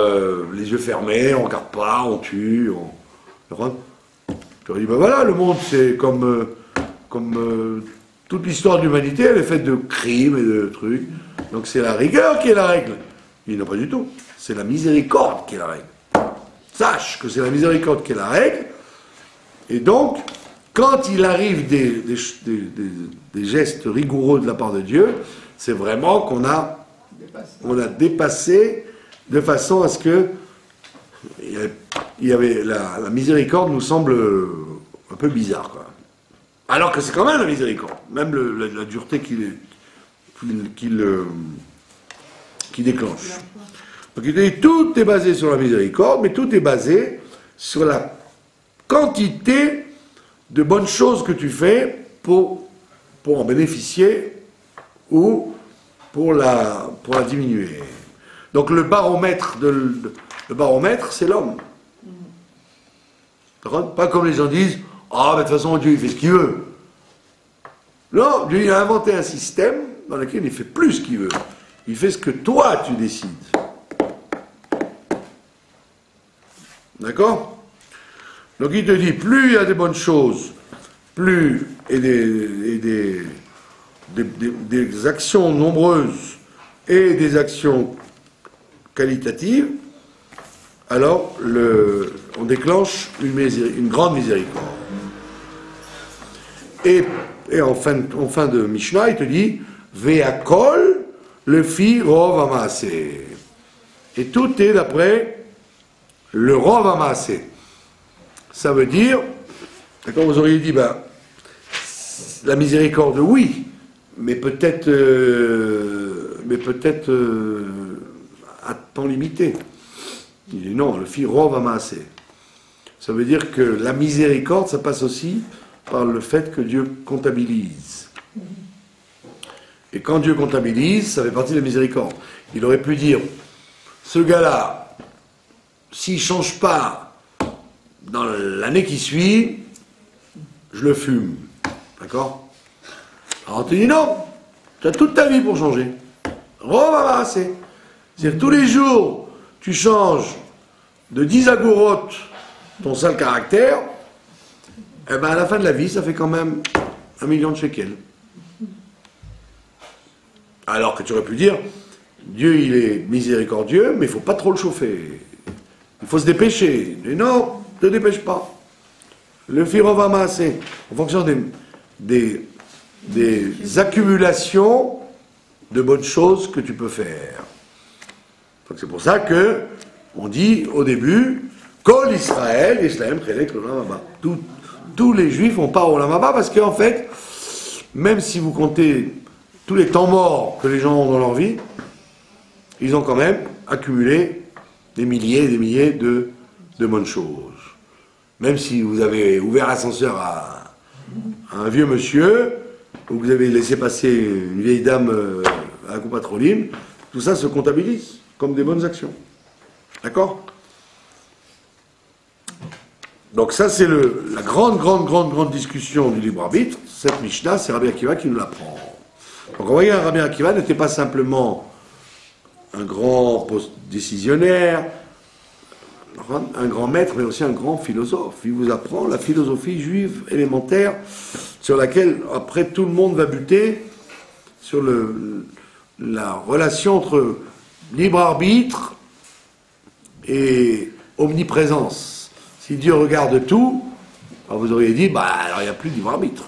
les yeux fermés, on ne regarde pas, on tue. Tu aurais dit, ben voilà, le monde c'est comme toute l'histoire de l'humanité, elle est faite de crimes et de trucs. Donc c'est la rigueur qui est la règle. Il n'a pas du tout. C'est la miséricorde qui est la règle. Sache que c'est la miséricorde qui est la règle. Et donc, quand il arrive des gestes rigoureux de la part de Dieu, c'est vraiment qu'on a On a dépassé de façon à ce que il y avait la miséricorde nous semble un peu bizarre, quoi. Alors que c'est quand même la miséricorde, même la dureté qui déclenche. Donc il dit tout est basé sur la miséricorde, mais tout est basé sur la quantité de bonnes choses que tu fais pour en bénéficier ou pour la diminuer. Donc le baromètre, c'est l'homme. Pas comme les gens disent, ah, mais de toute façon, Dieu, il fait ce qu'il veut. Non, Dieu, il a inventé un système dans lequel il fait plus ce qu'il veut. Il fait ce que toi, tu décides. D'accord? Donc il te dit, plus il y a des bonnes choses, plus et des actions nombreuses et des actions qualitatives, alors on déclenche une grande miséricorde. Et en fin de Mishnah, il te dit Ve'akol lefi rov ha'maaseh. Et tout est d'après le rov ha'maaseh. Ça veut dire, d'accord, vous auriez dit, la miséricorde, oui, mais peut-être à temps limité. Il dit non, le fi rov ha'maaseh. Ça veut dire que la miséricorde, ça passe aussi par le fait que Dieu comptabilise. Et quand Dieu comptabilise, ça fait partie de la miséricorde. Il aurait pu dire, ce gars-là, s'il ne change pas dans l'année qui suit, je le fume. D'accord? Alors on te dit non, tu as toute ta vie pour changer. C'est-à-dire tous les jours, tu changes de 10 agorotes ton sale caractère, et à la fin de la vie, ça fait quand même 1 million de shekels. Alors que tu aurais pu dire, Dieu il est miséricordieux, mais il ne faut pas trop le chauffer. Il faut se dépêcher. Mais non, ne te dépêche pas. Le firova maaseh, en fonction des accumulations de bonnes choses que tu peux faire. Donc c'est pour ça que on dit au début, Kol Israël, Islam, Chelek, Olam Haba. Tous les Juifs n'ont pas Olam Haba parce qu'en fait, même si vous comptez tous les temps morts que les gens ont dans leur vie, ils ont quand même accumulé des milliers et des milliers de bonnes choses. Même si vous avez ouvert l'ascenseur à un vieux monsieur, ou vous avez laissé passer une vieille dame à la coupatroline, tout ça se comptabilise comme des bonnes actions. D'accord? Donc ça c'est la grande discussion du libre arbitre. Cette Mishnah, c'est Rabbi Akiva qui nous l'apprend. Donc on voit que Rabbi Akiva n'était pas simplement un grand décisionnaire, un grand maître, mais aussi un grand philosophe. Il vous apprend la philosophie juive élémentaire sur laquelle après tout le monde va buter, sur la relation entre libre arbitre et omniprésence. Si Dieu regarde tout, alors vous auriez dit, alors il n'y a plus de libre arbitre.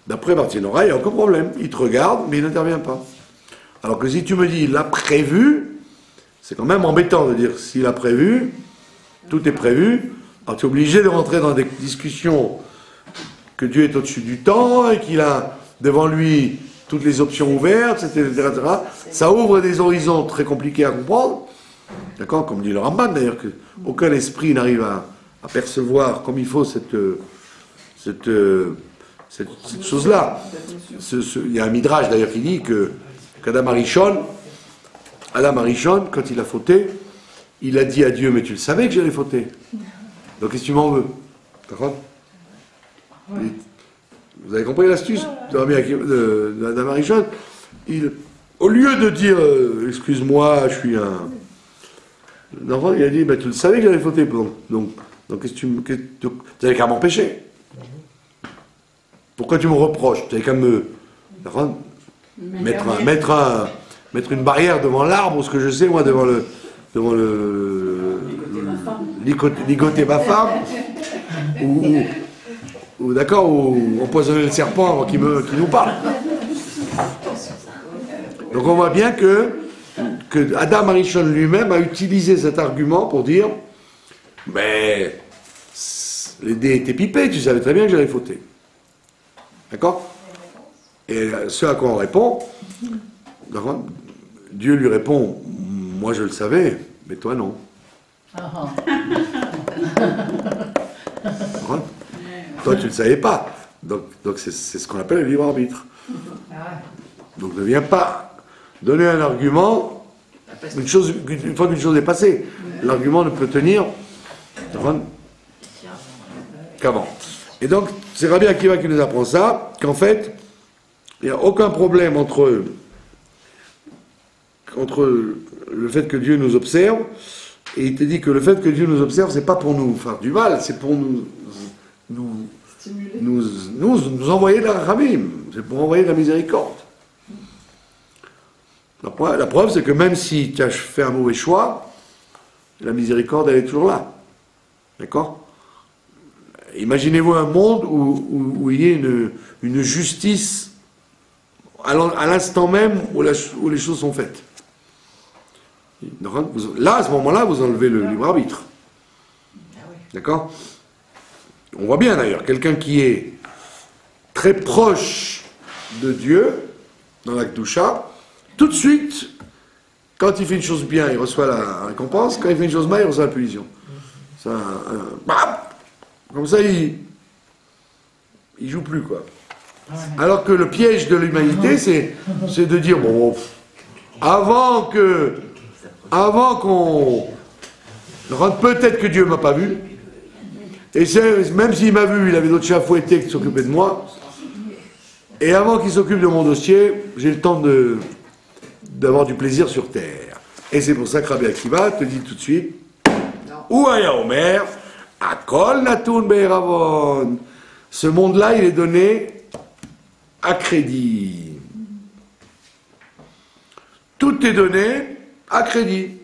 D'après Barthénora, il n'y a aucun problème. Il te regarde, mais il n'intervient pas. Alors que si tu me dis, il l'a prévu, c'est quand même embêtant de dire, s'il a prévu, tout est prévu, alors tu es obligé de rentrer dans des discussions que Dieu est au-dessus du temps, et qu'il a devant lui toutes les options ouvertes, etc. Ça ouvre des horizons très compliqués à comprendre. D'accord? Comme dit le Ramban d'ailleurs, qu'aucun esprit n'arrive à percevoir comme il faut cette chose-là. Il y a un midrash d'ailleurs qui dit qu'Adam Arishon, quand il a fauté, il a dit à Dieu, mais tu le savais que j'allais fauter. Donc qu'est-ce que tu m'en veux? D'accord? Vous avez compris l'astuce d'Adam Arishon? Au lieu de dire, excuse-moi, je suis un... L'enfant, il a dit, tu le savais que j'allais fauter, donc qu'est-ce que tu n'avais qu'à m'empêcher. Pourquoi tu me reproches? Tu n'avais qu'à me mettre une barrière devant l'arbre, ce que je sais, moi, devant le ligoter ma femme, ou d'accord, ou empoisonner le serpent avant qu'il nous parle. Donc on voit bien que Adam Arishon lui-même a utilisé cet argument pour dire mais les dés étaient pipés, tu savais très bien que j'allais fauter. D'accord? Et ce à quoi on répond, Dieu lui répond, moi je le savais, mais toi non. Toi tu ne le savais pas. Donc c'est ce qu'on appelle le libre arbitre. Donc ne viens pas donner un argument une fois qu'une chose est passée. L'argument ne peut tenir qu'avant. Et donc c'est Rabbi Akiva qui nous apprend ça, qu'en fait il n'y a aucun problème entre le fait que Dieu nous observe, et il te dit que le fait que Dieu nous observe, c'est pas pour nous faire du mal, c'est pour nous envoyer de la rachamim, c'est pour envoyer de la miséricorde. La preuve, c'est que même si tu as fait un mauvais choix, la miséricorde, elle est toujours là. D'accord? Imaginez-vous un monde où il y ait une justice à l'instant même où les choses sont faites. Là, à ce moment-là, vous enlevez le libre arbitre. D'accord? On voit bien d'ailleurs, quelqu'un qui est très proche de Dieu, dans la Kedusha, tout de suite, quand il fait une chose bien, il reçoit la récompense, quand il fait une chose mal, il reçoit la punition. Comme ça, il joue plus, quoi. Alors que le piège de l'humanité, c'est de dire, bon, avant qu'on rentre, peut-être que Dieu m'a pas vu, et même s'il m'a vu, il avait d'autres chats fouettés qui s'occupaient de moi, et avant qu'il s'occupe de mon dossier, j'ai le temps d'avoir du plaisir sur terre. Et c'est pour ça que Rabbi Akiva te dit tout de suite, ou Aya Omer, Akol Natun Be'eravon. Ce monde-là, il est donné à crédit. Tout est donné à crédit.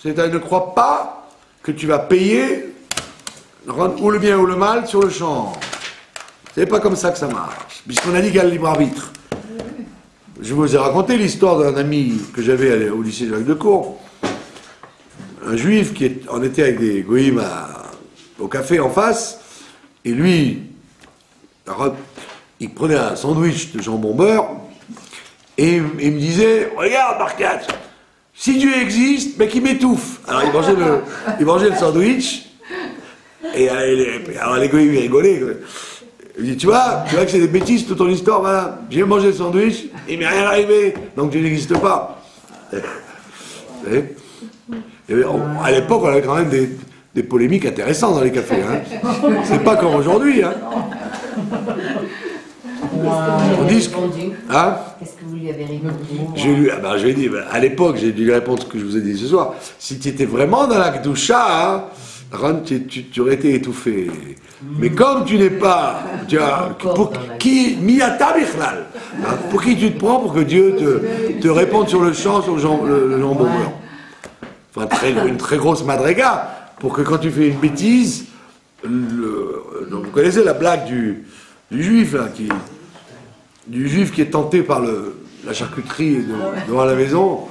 C'est-à-dire, ne crois pas que tu vas payer ou le bien ou le mal sur le champ. C'est pas comme ça que ça marche. Puisqu'on a dit qu'il y a le libre arbitre. Je vous ai raconté l'histoire d'un ami que j'avais au lycée Jacques Decour. Un juif qui en était avec des goïms au café en face, et lui, il prenait un sandwich de jambon beurre, et il me disait, regarde Marcat, si Dieu existe, mais qu'il m'étouffe. Alors il mangeait le sandwich, et alors les goïms ils rigolaient. Il dit, tu vois que c'est des bêtises toute ton histoire, voilà. J'ai mangé le sandwich, il m'est rien arrivé, donc tu n'existes pas. Vous savez? À l'époque, on avait quand même des polémiques intéressantes dans les cafés. Hein. C'est pas comme aujourd'hui. Hein. On dit hein? Qu'est-ce que vous lui avez répondu? Je lui ai dit, à l'époque, j'ai dû lui répondre ce que je vous ai dit ce soir. Si tu étais vraiment dans la Kedusha, hein, tu aurais été étouffé. Mais comme tu n'es pas, pour qui tu te prends pour que Dieu te réponde sur le champ, sur le jambon beurre? Enfin, une très grosse madriga, pour que quand tu fais une bêtise, donc vous connaissez la blague du juif, là, du juif qui est tenté par la charcuterie devant la maison.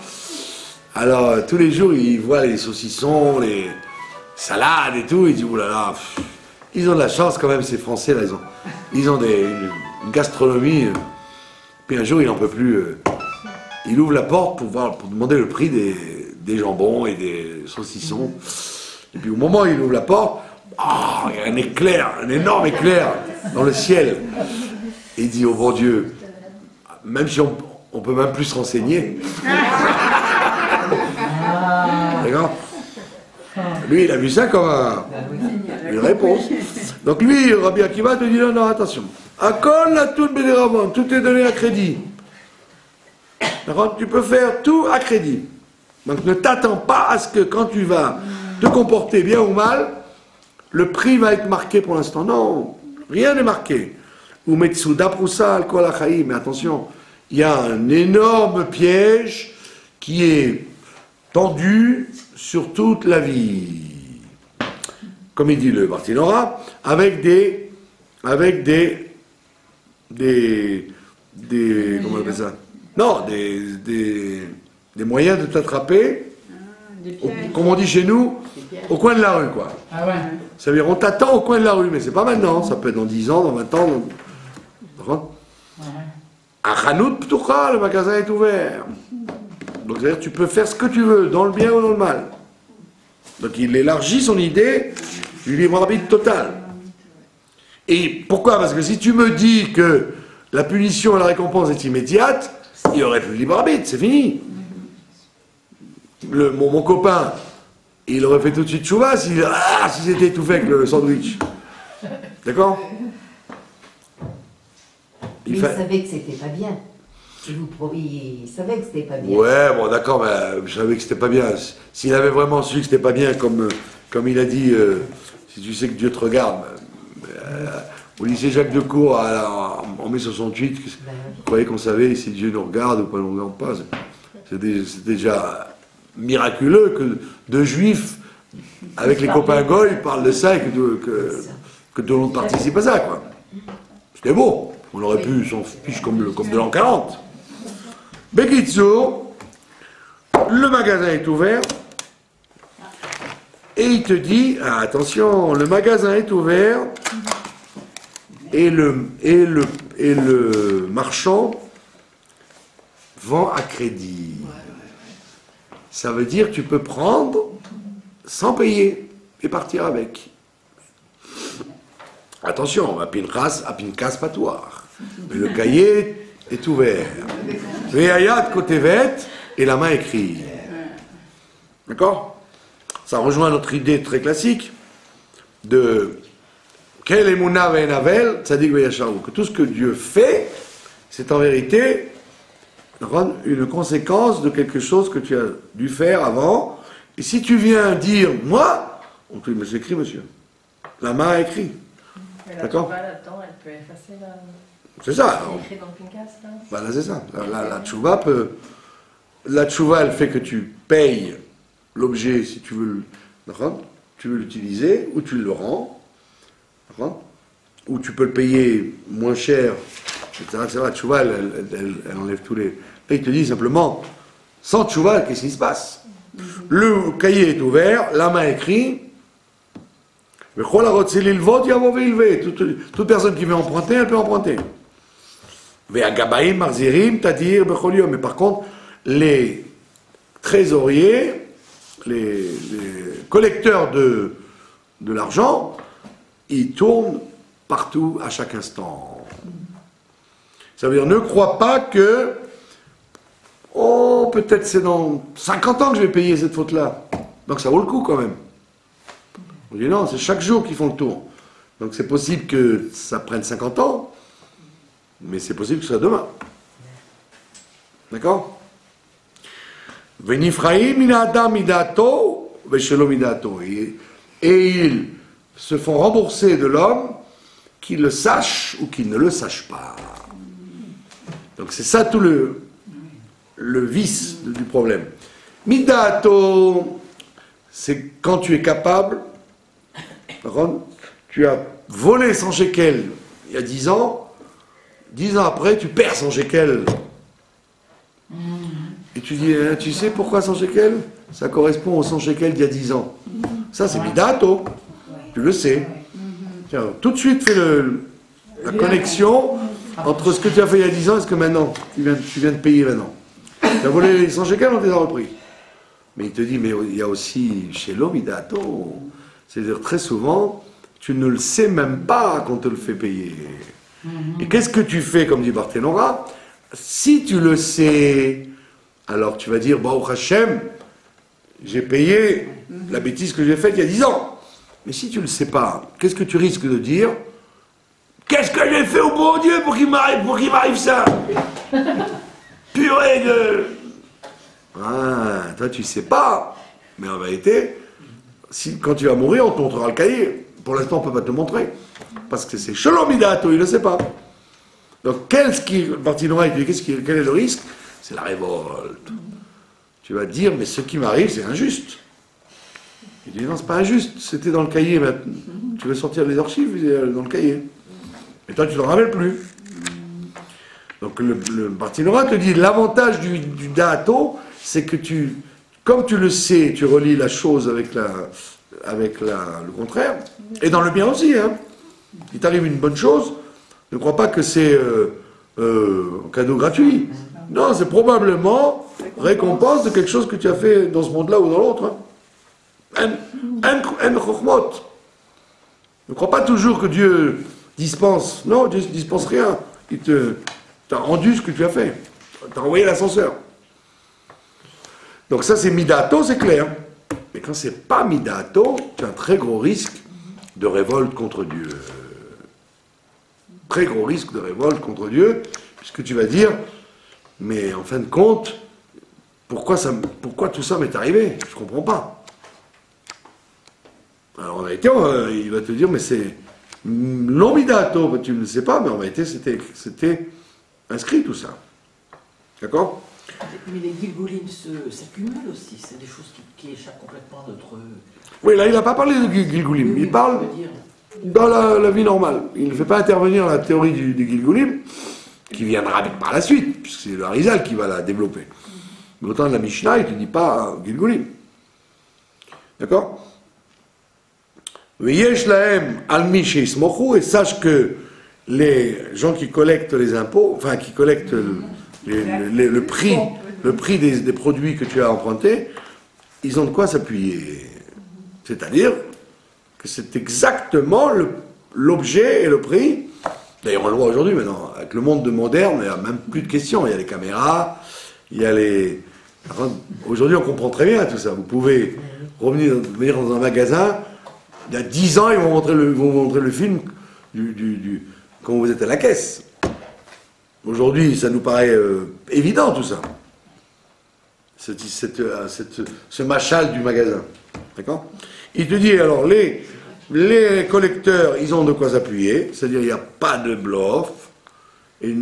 Alors, tous les jours, il voit les saucissons, les salades et tout, il dit, oulala, ils ont de la chance quand même, ces Français, là, ils ont une gastronomie. Puis un jour, il n'en peut plus. Il ouvre la porte pour demander le prix des jambons et des saucissons. Et puis au moment où il ouvre la porte, il y a un éclair, un énorme éclair dans le ciel. Et il dit, oh bon Dieu, même si on peut même plus se renseigner. D'accord? Lui, il a vu ça comme une réponse. Donc lui, Rabbi Akiva te dit, non, attention. Akol Natun Be'eravon, tout est donné à crédit. Tu peux faire tout à crédit. Donc ne t'attends pas à ce que quand tu vas te comporter bien ou mal, le prix va être marqué pour l'instant. Non, rien n'est marqué. Ou Metsuda Proussa al Kol HaChaim. Mais attention, il y a un énorme piège qui est tendu sur toute la vie. Comme il dit le Barthénora, avec des comment on appelle ça? Non, des moyens de t'attraper, Des pièges. comme on dit chez nous, Des pièges. au coin de la rue, quoi. Ah ouais. Ça veut dire, on t'attend au coin de la rue, mais c'est pas maintenant, ça peut être dans 10 ans, dans 20 ans. À Hanout Ptoucha, le magasin est ouvert. Donc, c'est-à-dire, tu peux faire ce que tu veux, dans le bien ou dans le mal. Donc, il élargit son idée du libre arbitre total. Et pourquoi? Parce que si tu me dis que la punition et la récompense est immédiate, il n'y aurait plus de libre arbitre, c'est fini. Mon copain, il aurait fait tout de suite chouva si c'était étouffé avec le sandwich. D'accord? Mais il savait que c'était pas bien. Il savait que c'était pas bien. Ouais, bon d'accord, mais je savais que c'était pas bien. S'il avait vraiment su que c'était pas bien, comme il a dit, si tu sais que Dieu te regarde, au lycée Jacques Decour, en mai 68, vous croyez qu'on savait si Dieu nous regarde ou pas nous regarde pas? C'était déjà miraculeux que deux juifs, avec les copains goy, parlent de ça et que tout le monde participe à ça, quoi. C'était beau. On aurait pu s'en fiche comme de l'an 40. Bekitsour, le magasin est ouvert et il te dit, attention, le magasin est ouvert et le marchand vend à crédit. Ça veut dire que tu peux prendre sans payer et partir avec. Attention, à Pinchas patoir. Mais le cahier est ouvert. Ve'ayat kotevet, et la main écrit. D'accord? Ça rejoint notre idée très classique de Kel emuna ve'enavel, tzadik ve'yasharu. Que tout ce que Dieu fait, c'est en vérité une conséquence de quelque chose que tu as dû faire avant. Et si tu viens dire, moi, on te dit, mais c'est écrit, monsieur. La main a écrit. Mais la D'accord. tchouva, là-dedans, elle peut effacer la... C'est ça. C'est écrit dans le Pinkas, là. Voilà, c'est ça. La tchouva peut... La tchouva, elle fait que tu payes l'objet si tu veux l'utiliser, ou tu le rends, ou tu peux le payer moins cher, etc. La tchouva, elle enlève tous les... Là, il te dit simplement, sans tchouva, qu'est-ce qui se passe? Le cahier est ouvert, la main écrit, toute personne qui veut emprunter, elle peut emprunter. Mais par contre, les trésoriers, les collecteurs de l'argent, ils tournent partout, à chaque instant. Ça veut dire, ne crois pas que, oh, peut-être c'est dans 50 ans que je vais payer cette faute-là. Donc ça vaut le coup quand même. On dit non, c'est chaque jour qu'ils font le tour. Donc c'est possible que ça prenne 50 ans, mais c'est possible que ce soit demain. D'accord? Venifraim minadam midato, veshelo midato. Et ils se font rembourser de l'homme, qu'il le sache ou qu'il ne le sache pas. Donc c'est ça tout le vice du problème. Midato, c'est quand tu es capable. Tu as volé 100 shekels il y a 10 ans, 10 ans après, tu perds 100 shekels. Et tu dis, tu sais pourquoi 100 shekels? Ça correspond aux 100 shekels d'il y a 10 ans. Ça, c'est midato. Tu le sais. Tiens, tout de suite, fais la connexion entre ce que tu as fait il y a 10 ans et ce que maintenant, tu viens de payer maintenant. Tu as volé les 100 shekels, on t'a repris. Mais il te dit, mais il y a aussi chez l'homme midato. C'est-à-dire, très souvent, tu ne le sais même pas qu'on te le fait payer. Et qu'est-ce que tu fais, comme dit Barthénora? Si tu le sais, alors tu vas dire, Baruch Hashem, j'ai payé la bêtise que j'ai faite il y a 10 ans. Mais si tu ne le sais pas, qu'est-ce que tu risques de dire? Qu'est-ce que j'ai fait au bon Dieu pour qu'il m'arrive ça? Purée de... Ah, toi tu sais pas. Mais en vérité... quand tu vas mourir, on te montrera le cahier. Pour l'instant, on ne peut pas te le montrer. Parce que c'est Shalom Midato, il ne le sait pas. Donc, quel est le risque? C'est la révolte. Tu vas te dire, mais ce qui m'arrive, c'est injuste. Il dit, non, c'est pas injuste, c'était dans le cahier. Tu veux sortir les archives dans le cahier. Et toi, tu ne t'en rappelles plus. Donc le Barthénora te dit, l'avantage du Da'ato, c'est que comme tu le sais, tu relis la chose avec le contraire, et dans le bien aussi, hein. Il t'arrive une bonne chose, ne crois pas que c'est un cadeau gratuit. Non, c'est probablement récompense de quelque chose que tu as fait dans ce monde-là ou dans l'autre. Hein. En chokhmot. Ne crois pas toujours que Dieu dispense. Non, Dieu ne dispense rien. Il t'a rendu ce que tu as fait. T'as envoyé l'ascenseur. Donc ça, c'est Midato, c'est clair. Mais quand c'est pas Midato, tu as un très gros risque de révolte contre Dieu. Très gros risque de révolte contre Dieu, puisque tu vas dire, mais en fin de compte, pourquoi tout ça m'est arrivé? Je ne comprends pas. Alors en réalité, il va te dire, mais c'est l'Omidato, tu ne le sais pas, mais en réalité, c'était inscrit tout ça. D'accord? Mais les Gilgulim s'accumulent aussi, c'est des choses qui échappent complètement à notre... Oui, là, il n'a pas parlé de Gilgulim, il parle dans la vie normale. Il ne fait pas intervenir la théorie du Gilgulim, qui viendra par la suite, puisque c'est le Harizal qui va la développer. Mais autant de la Mishnah, il ne te dit pas Gilgulim. D'accord? Veyesh lahem al mi sheismochu, et sache que les gens qui collectent les impôts, enfin qui collectent le prix des produits que tu as empruntés, ils ont de quoi s'appuyer. C'est-à-dire que c'est exactement l'objet et le prix. D'ailleurs, on le voit aujourd'hui maintenant, avec le monde moderne, il n'y a même plus de questions. Il y a les caméras, il y a les... Aujourd'hui, on comprend très bien tout ça. Vous pouvez venir dans un magasin, il y a 10 ans, ils vont montrer le film quand vous êtes à la caisse. Aujourd'hui, ça nous paraît évident tout ça. Ce machal du magasin. D'accord? Il te dit, alors, les collecteurs, ils ont de quoi s'appuyer, c'est-à-dire il n'y a pas de bluff, et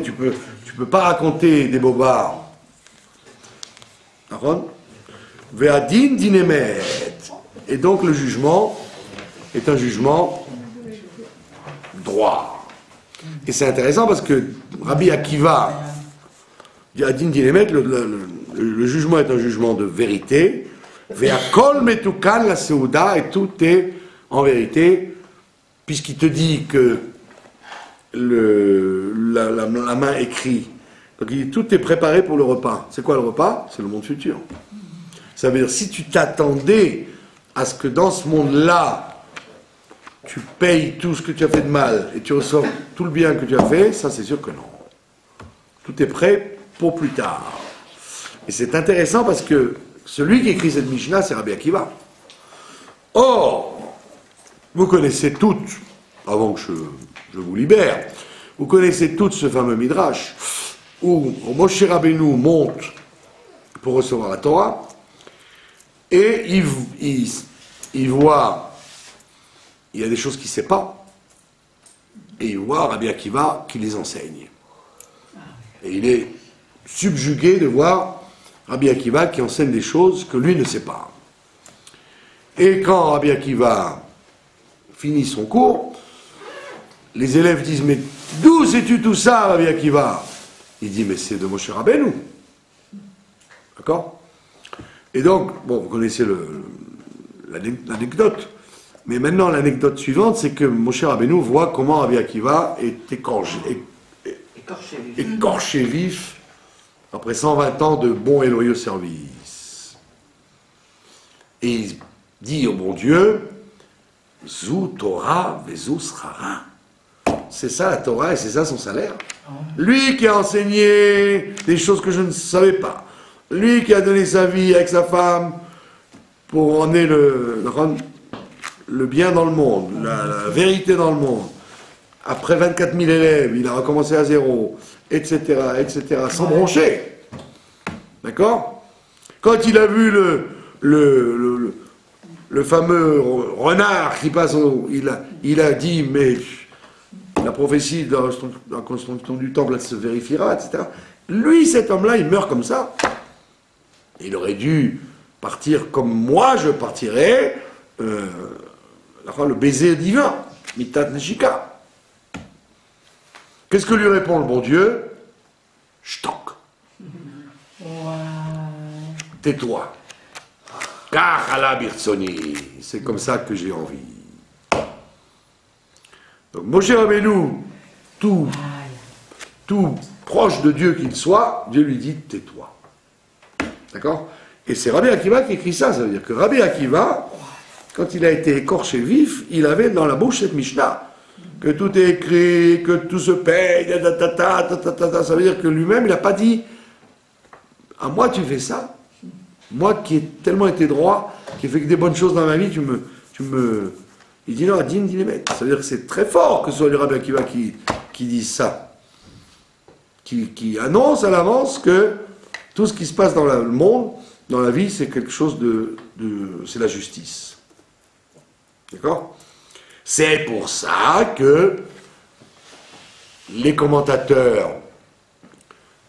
tu peux pas raconter des bobards. D'accord? Ve'adin dinemet. Et donc le jugement est un jugement droit. Et c'est intéressant parce que Rabbi Akiva, Adin dinemet, le jugement est un jugement de vérité. Ve'akol metukan la seuda, et tout est en vérité, puisqu'il te dit que la main écrit. Donc il dit, tout est préparé pour le repas. C'est quoi le repas? C'est le monde futur. Ça veut dire, si tu t'attendais à ce que dans ce monde-là, tu payes tout ce que tu as fait de mal et tu reçois tout le bien que tu as fait, ça c'est sûr que non. Tout est prêt pour plus tard. Et c'est intéressant parce que celui qui écrit cette Mishnah, c'est Rabbi Akiva. Or, vous connaissez toutes, avant que je vous libère, vous connaissez toutes ce fameux Midrash où Moshe Rabbeinu monte pour recevoir la Torah et il voit, il y a des choses qu'il ne sait pas, et il voit Rabbi Akiva qui les enseigne. Et il est subjugué de voir Rabbi Akiva qui enseigne des choses que lui ne sait pas. Et quand Rabbi Akiva finit son cours, les élèves disent, mais d'où sais-tu tout ça, Rabbi Akiva? Il dit, mais c'est de Moshe Rabbeinu. D'accord? Et donc, bon, vous connaissez l'anecdote, mais maintenant l'anecdote suivante, c'est que Moshe Rabbeinu voit comment Rabbi Akiva est écorché vif après 120 ans de bons et loyaux services. Et il dit au bon Dieu, Zou Torah vezu srara. C'est ça la Torah et c'est ça son salaire. Lui qui a enseigné des choses que je ne savais pas. Lui qui a donné sa vie avec sa femme pour emmener le bien dans le monde, la vérité dans le monde. Après 24 000 élèves, il a recommencé à zéro, etc., sans broncher. D'accord? Quand il a vu le fameux renard qui passe, il a dit, mais la prophétie de la construction du temple elle se vérifiera, etc. Lui, cet homme-là, il meurt comme ça. Il aurait dû partir comme moi je partirais, le baiser divin, mitat neshika. Qu'est-ce que lui répond le bon Dieu? Shtok. Tais-toi. Car Allah Birtsoni. C'est comme ça que j'ai envie. Donc, Moshe Rabbeinu, tout proche de Dieu qu'il soit, Dieu lui dit tais-toi. D'accord? Et c'est Rabbi Akiva qui écrit ça. Ça veut dire que Rabbi Akiva, quand il a été écorché vif, il avait dans la bouche cette Mishnah. Que tout est écrit, que tout se paye, ça veut dire que lui-même, il n'a pas dit à moi tu fais ça. Moi qui ai tellement été droit, qui ai fait que des bonnes choses dans ma vie, tu me... Il dit non, Adin, Dinémet. Ça veut dire que c'est très fort que ce soit le Rabbi Akiva qui dise ça. Qui annonce à l'avance que tout ce qui se passe dans le monde, dans la vie, c'est quelque chose c'est la justice. D'accord? C'est pour ça que les commentateurs,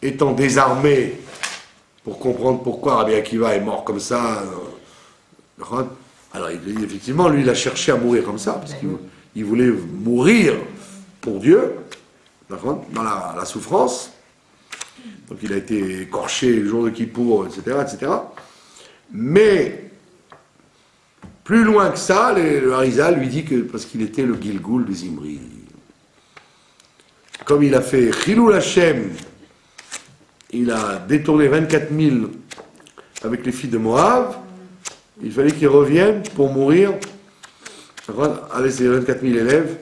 étant désarmés pour comprendre pourquoi Rabbi Akiva est mort comme ça, alors effectivement, lui, il a cherché à mourir comme ça, parce qu'il voulait mourir pour Dieu, dans la souffrance. Donc il a été écorché le jour de Kippour, etc., etc. Mais plus loin que ça, le Harizal lui dit que parce qu'il était le Gilgoul des Imri. Comme il a fait Chilul Hashem, il a détourné 24 000 avec les filles de Moab, il fallait qu'il revienne pour mourir avec ses 24 000 élèves.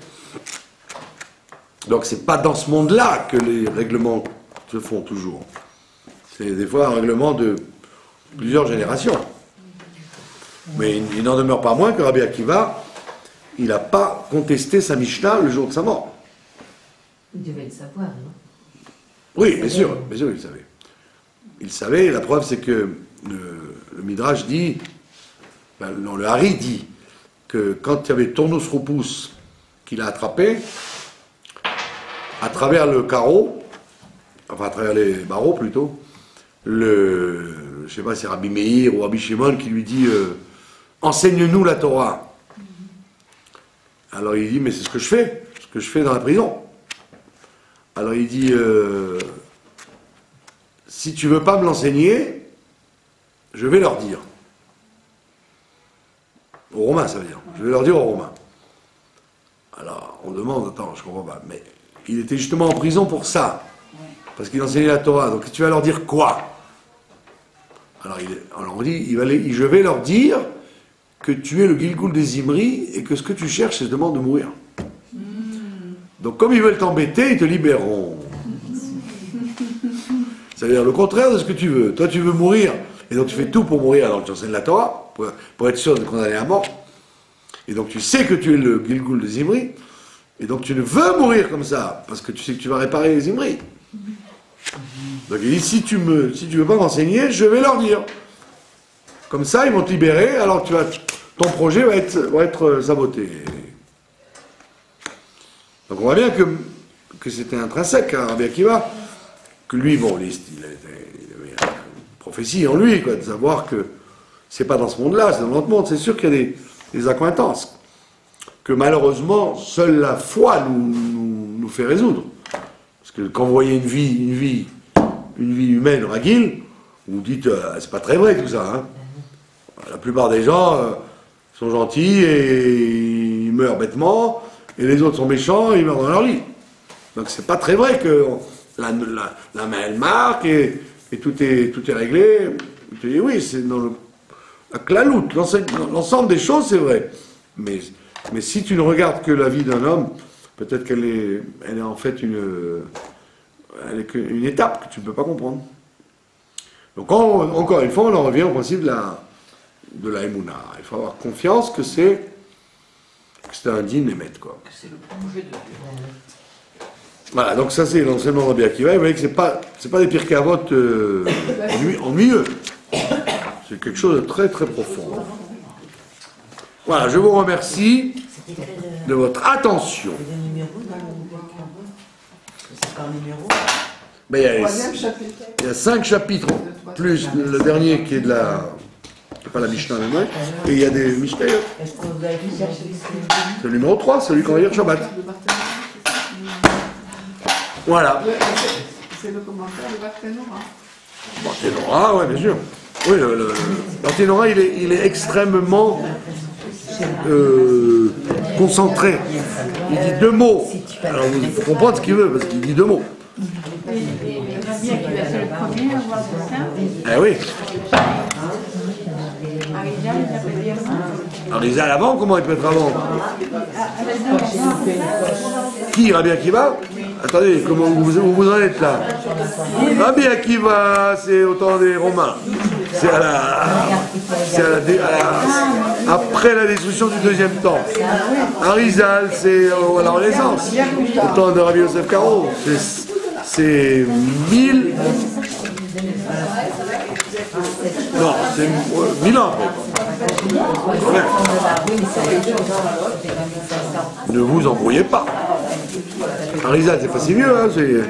Donc c'est pas dans ce monde-là que les règlements se font toujours. C'est des fois un règlement de plusieurs générations. Mais il n'en demeure pas moins que Rabbi Akiva, il n'a pas contesté sa Mishnah le jour de sa mort. Il devait le savoir, non? Oui, bien sûr, il savait. Il savait, la preuve c'est que le Midrash dit, le Hari dit, que quand il y avait Tournus Rupus qu'il a attrapé, à travers le carreau, enfin à travers les barreaux plutôt, je ne sais pas si c'est Rabbi Meir ou Rabbi Shimon qui lui dit enseigne-nous la Torah. Alors il dit mais c'est ce que je fais dans la prison. Alors il dit si tu veux pas me l'enseigner, je vais leur dire. Aux Romains, ça veut dire. Je vais leur dire aux Romains. Alors on demande, attends, je comprends pas, mais il était justement en prison pour ça. Parce qu'il enseignait la Torah. Donc tu vas leur dire quoi? Alors on dit, je vais leur dire que tu es le Gilgoul des Imri et que ce que tu cherches, c'est justement de mourir. Donc comme ils veulent t'embêter, ils te libéreront. C'est-à-dire le contraire de ce que tu veux. Toi, tu veux mourir, et donc tu fais tout pour mourir, alors tu enseignes la Torah, pour être sûr de condamner à mort. Et donc tu sais que tu es le Gilgoul des Imri, et donc tu ne veux mourir comme ça, parce que tu sais que tu vas réparer les Imri. Donc il dit, si tu veux pas m'enseigner, je vais leur dire. Comme ça, ils vont te libérer, alors ton projet va être saboté. Donc on voit bien que c'était intrinsèque à Rabbi Akiva, que lui, bon, il avait une prophétie en lui, quoi, de savoir que c'est pas dans ce monde-là, c'est dans l'autre monde. C'est sûr qu'il y a des accointances que malheureusement, seule la foi nous fait résoudre. Parce que quand vous voyez une vie humaine ragile, vous dites, c'est pas très vrai tout ça. Hein. La plupart des gens sont gentils et ils meurent bêtement, et les autres sont méchants et ils meurent dans leur lit. Donc c'est pas très vrai que la main elle marque et tout est réglé. Tu dis oui, c'est dans la claloute, l'ensemble des choses c'est vrai. Mais si tu ne regardes que la vie d'un homme, peut-être qu'elle est en fait une étape que tu ne peux pas comprendre. Donc encore une fois, on en revient au principe de la Emouna. Il faut avoir confiance que c'est un din émet, quoi. Que c'est le projet de Dieu. Voilà, donc ça c'est l'enseignement de Rabbi Akiva. Vous voyez que c'est pas des pires cavotes ennuyeux. C'est quelque chose de très très profond. Voilà, je vous remercie de votre attention. C'est par numéro. Ben, Troisième chapitre. il y a 5 chapitres, plus le dernier qui est de la... C'est pas la Mishnah même, hein, et il y a des Mishnah. Est-ce que vous avez cherché C'est le numéro 3, celui qu'on va lire Shabbat. Voilà. C'est le commentaire de Barthénora. Barthénora, ouais, bien sûr. Oui, Barthénora, il est extrêmement concentré. Il dit 2 mots. Alors, il faut comprendre ce qu'il veut, parce qu'il dit 2 mots. Rabbi Akiva, c'est le premier à voir tout ça. Eh oui. Arizal, il s'appelle dire ça. Arizal avant, comment il peut être avant? Qui, Rabbi Akiva? Attendez, comment vous en êtes là? Rabbi Akiva, c'est au temps des Romains. C'est après la destruction du 2e temple. Arizal, c'est à la Renaissance. Au temps de Rabbi Yosef Karo. C'est 1000. Non, c'est 1000 ans après. Ne vous embrouillez pas. Arizal, c'est pas si vieux, hein, il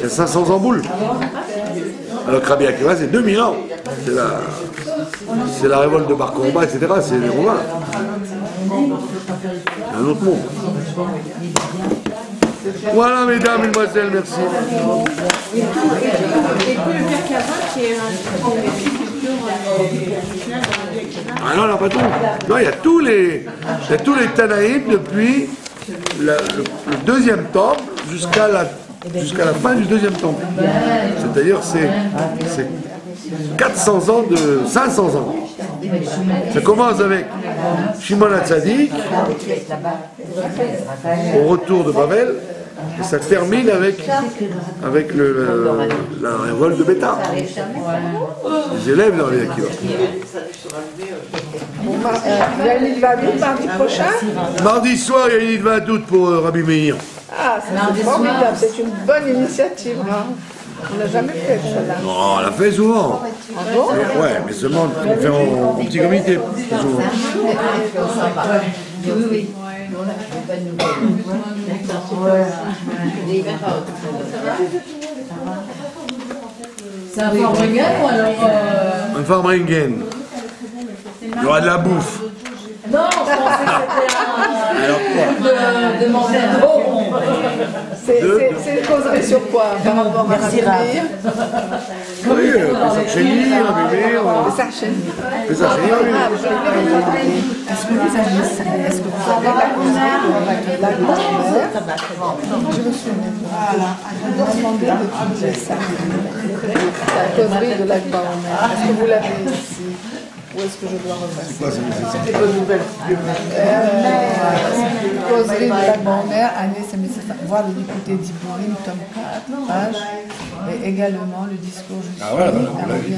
y a 500 ans boule. Alors que Rabbi Akiva, c'est 2000 ans. C'est la révolte de Bar Kokhba, etc. C'est les Romains. C'est un autre monde. Voilà, mesdames, mesdemoiselles, merci. Et tout le Merkava qui est Ah non, pas tout. Non, il y a tous les Tanaïm depuis le 2e temple jusqu'à la fin du 2e temple. C'est-à-dire, c'est 500 ans. Ça commence avec Shimon HaTzadik au retour de Babel et ça termine avec la révolte de Bétar. Les élèves de Rabbi Akiva. Il y a une Idva d'août mardi prochain. Mardi soir, il y a une Idva d'août pour Rabbi Meir. Ah, c'est formidable, c'est une bonne initiative. Hein. On l'a jamais fait, celle-là. Non, on l'a fait souvent. Ah bon? Ouais, mais seulement on le fait en petit comité. Souvent. Oui. C'est un Farbringen ou alors. Un Farbringen. Il y aura de la bouffe. Non, je pensais que c'était Alors quoi? de demander un bon. C'est une causerie sur quoi? Par rapport à Rabbi Meir? Oui, les Sarchéni, Rabbi Meir. Les Sarchéni. Les Sarchéni, oui. Est-ce que vous avez la causerie de la grand-mère? Je me suis demandé d'étudier ça. La causerie de la grand-mère. Est-ce que vous l'avez ici? Où est-ce que je dois repasser? Quoi, c'est C'est bonne nouvelle. Causerie de la grand-mère, année 1700. Voir le député d'Ibourim, tome 4, page. Et également le discours juste. Ah voilà, donc vous l'avez.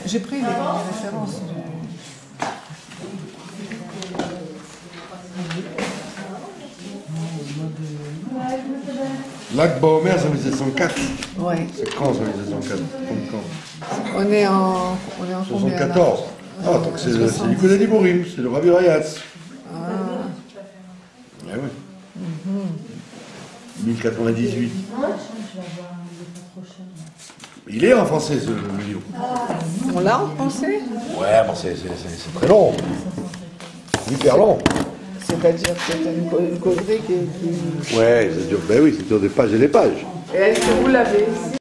J'ai pris les références du. Lac Baomer, c'est 1704. Oui. C'est quand ça, 1704? Quand? On est en combien là? 74. Ah, donc c'est du côté d'Ibourim, c'est le Rabbi Rayatz. Ah. Eh oui. 1098. Il est en français, ce livre. On l'a en français? Ouais, bon, c'est très long. Hyper long. C'est-à-dire que c'est une causerie qui. Ouais, ça dure, ben oui, ça dure des pages et des pages. Et est-ce que vous l'avez ici?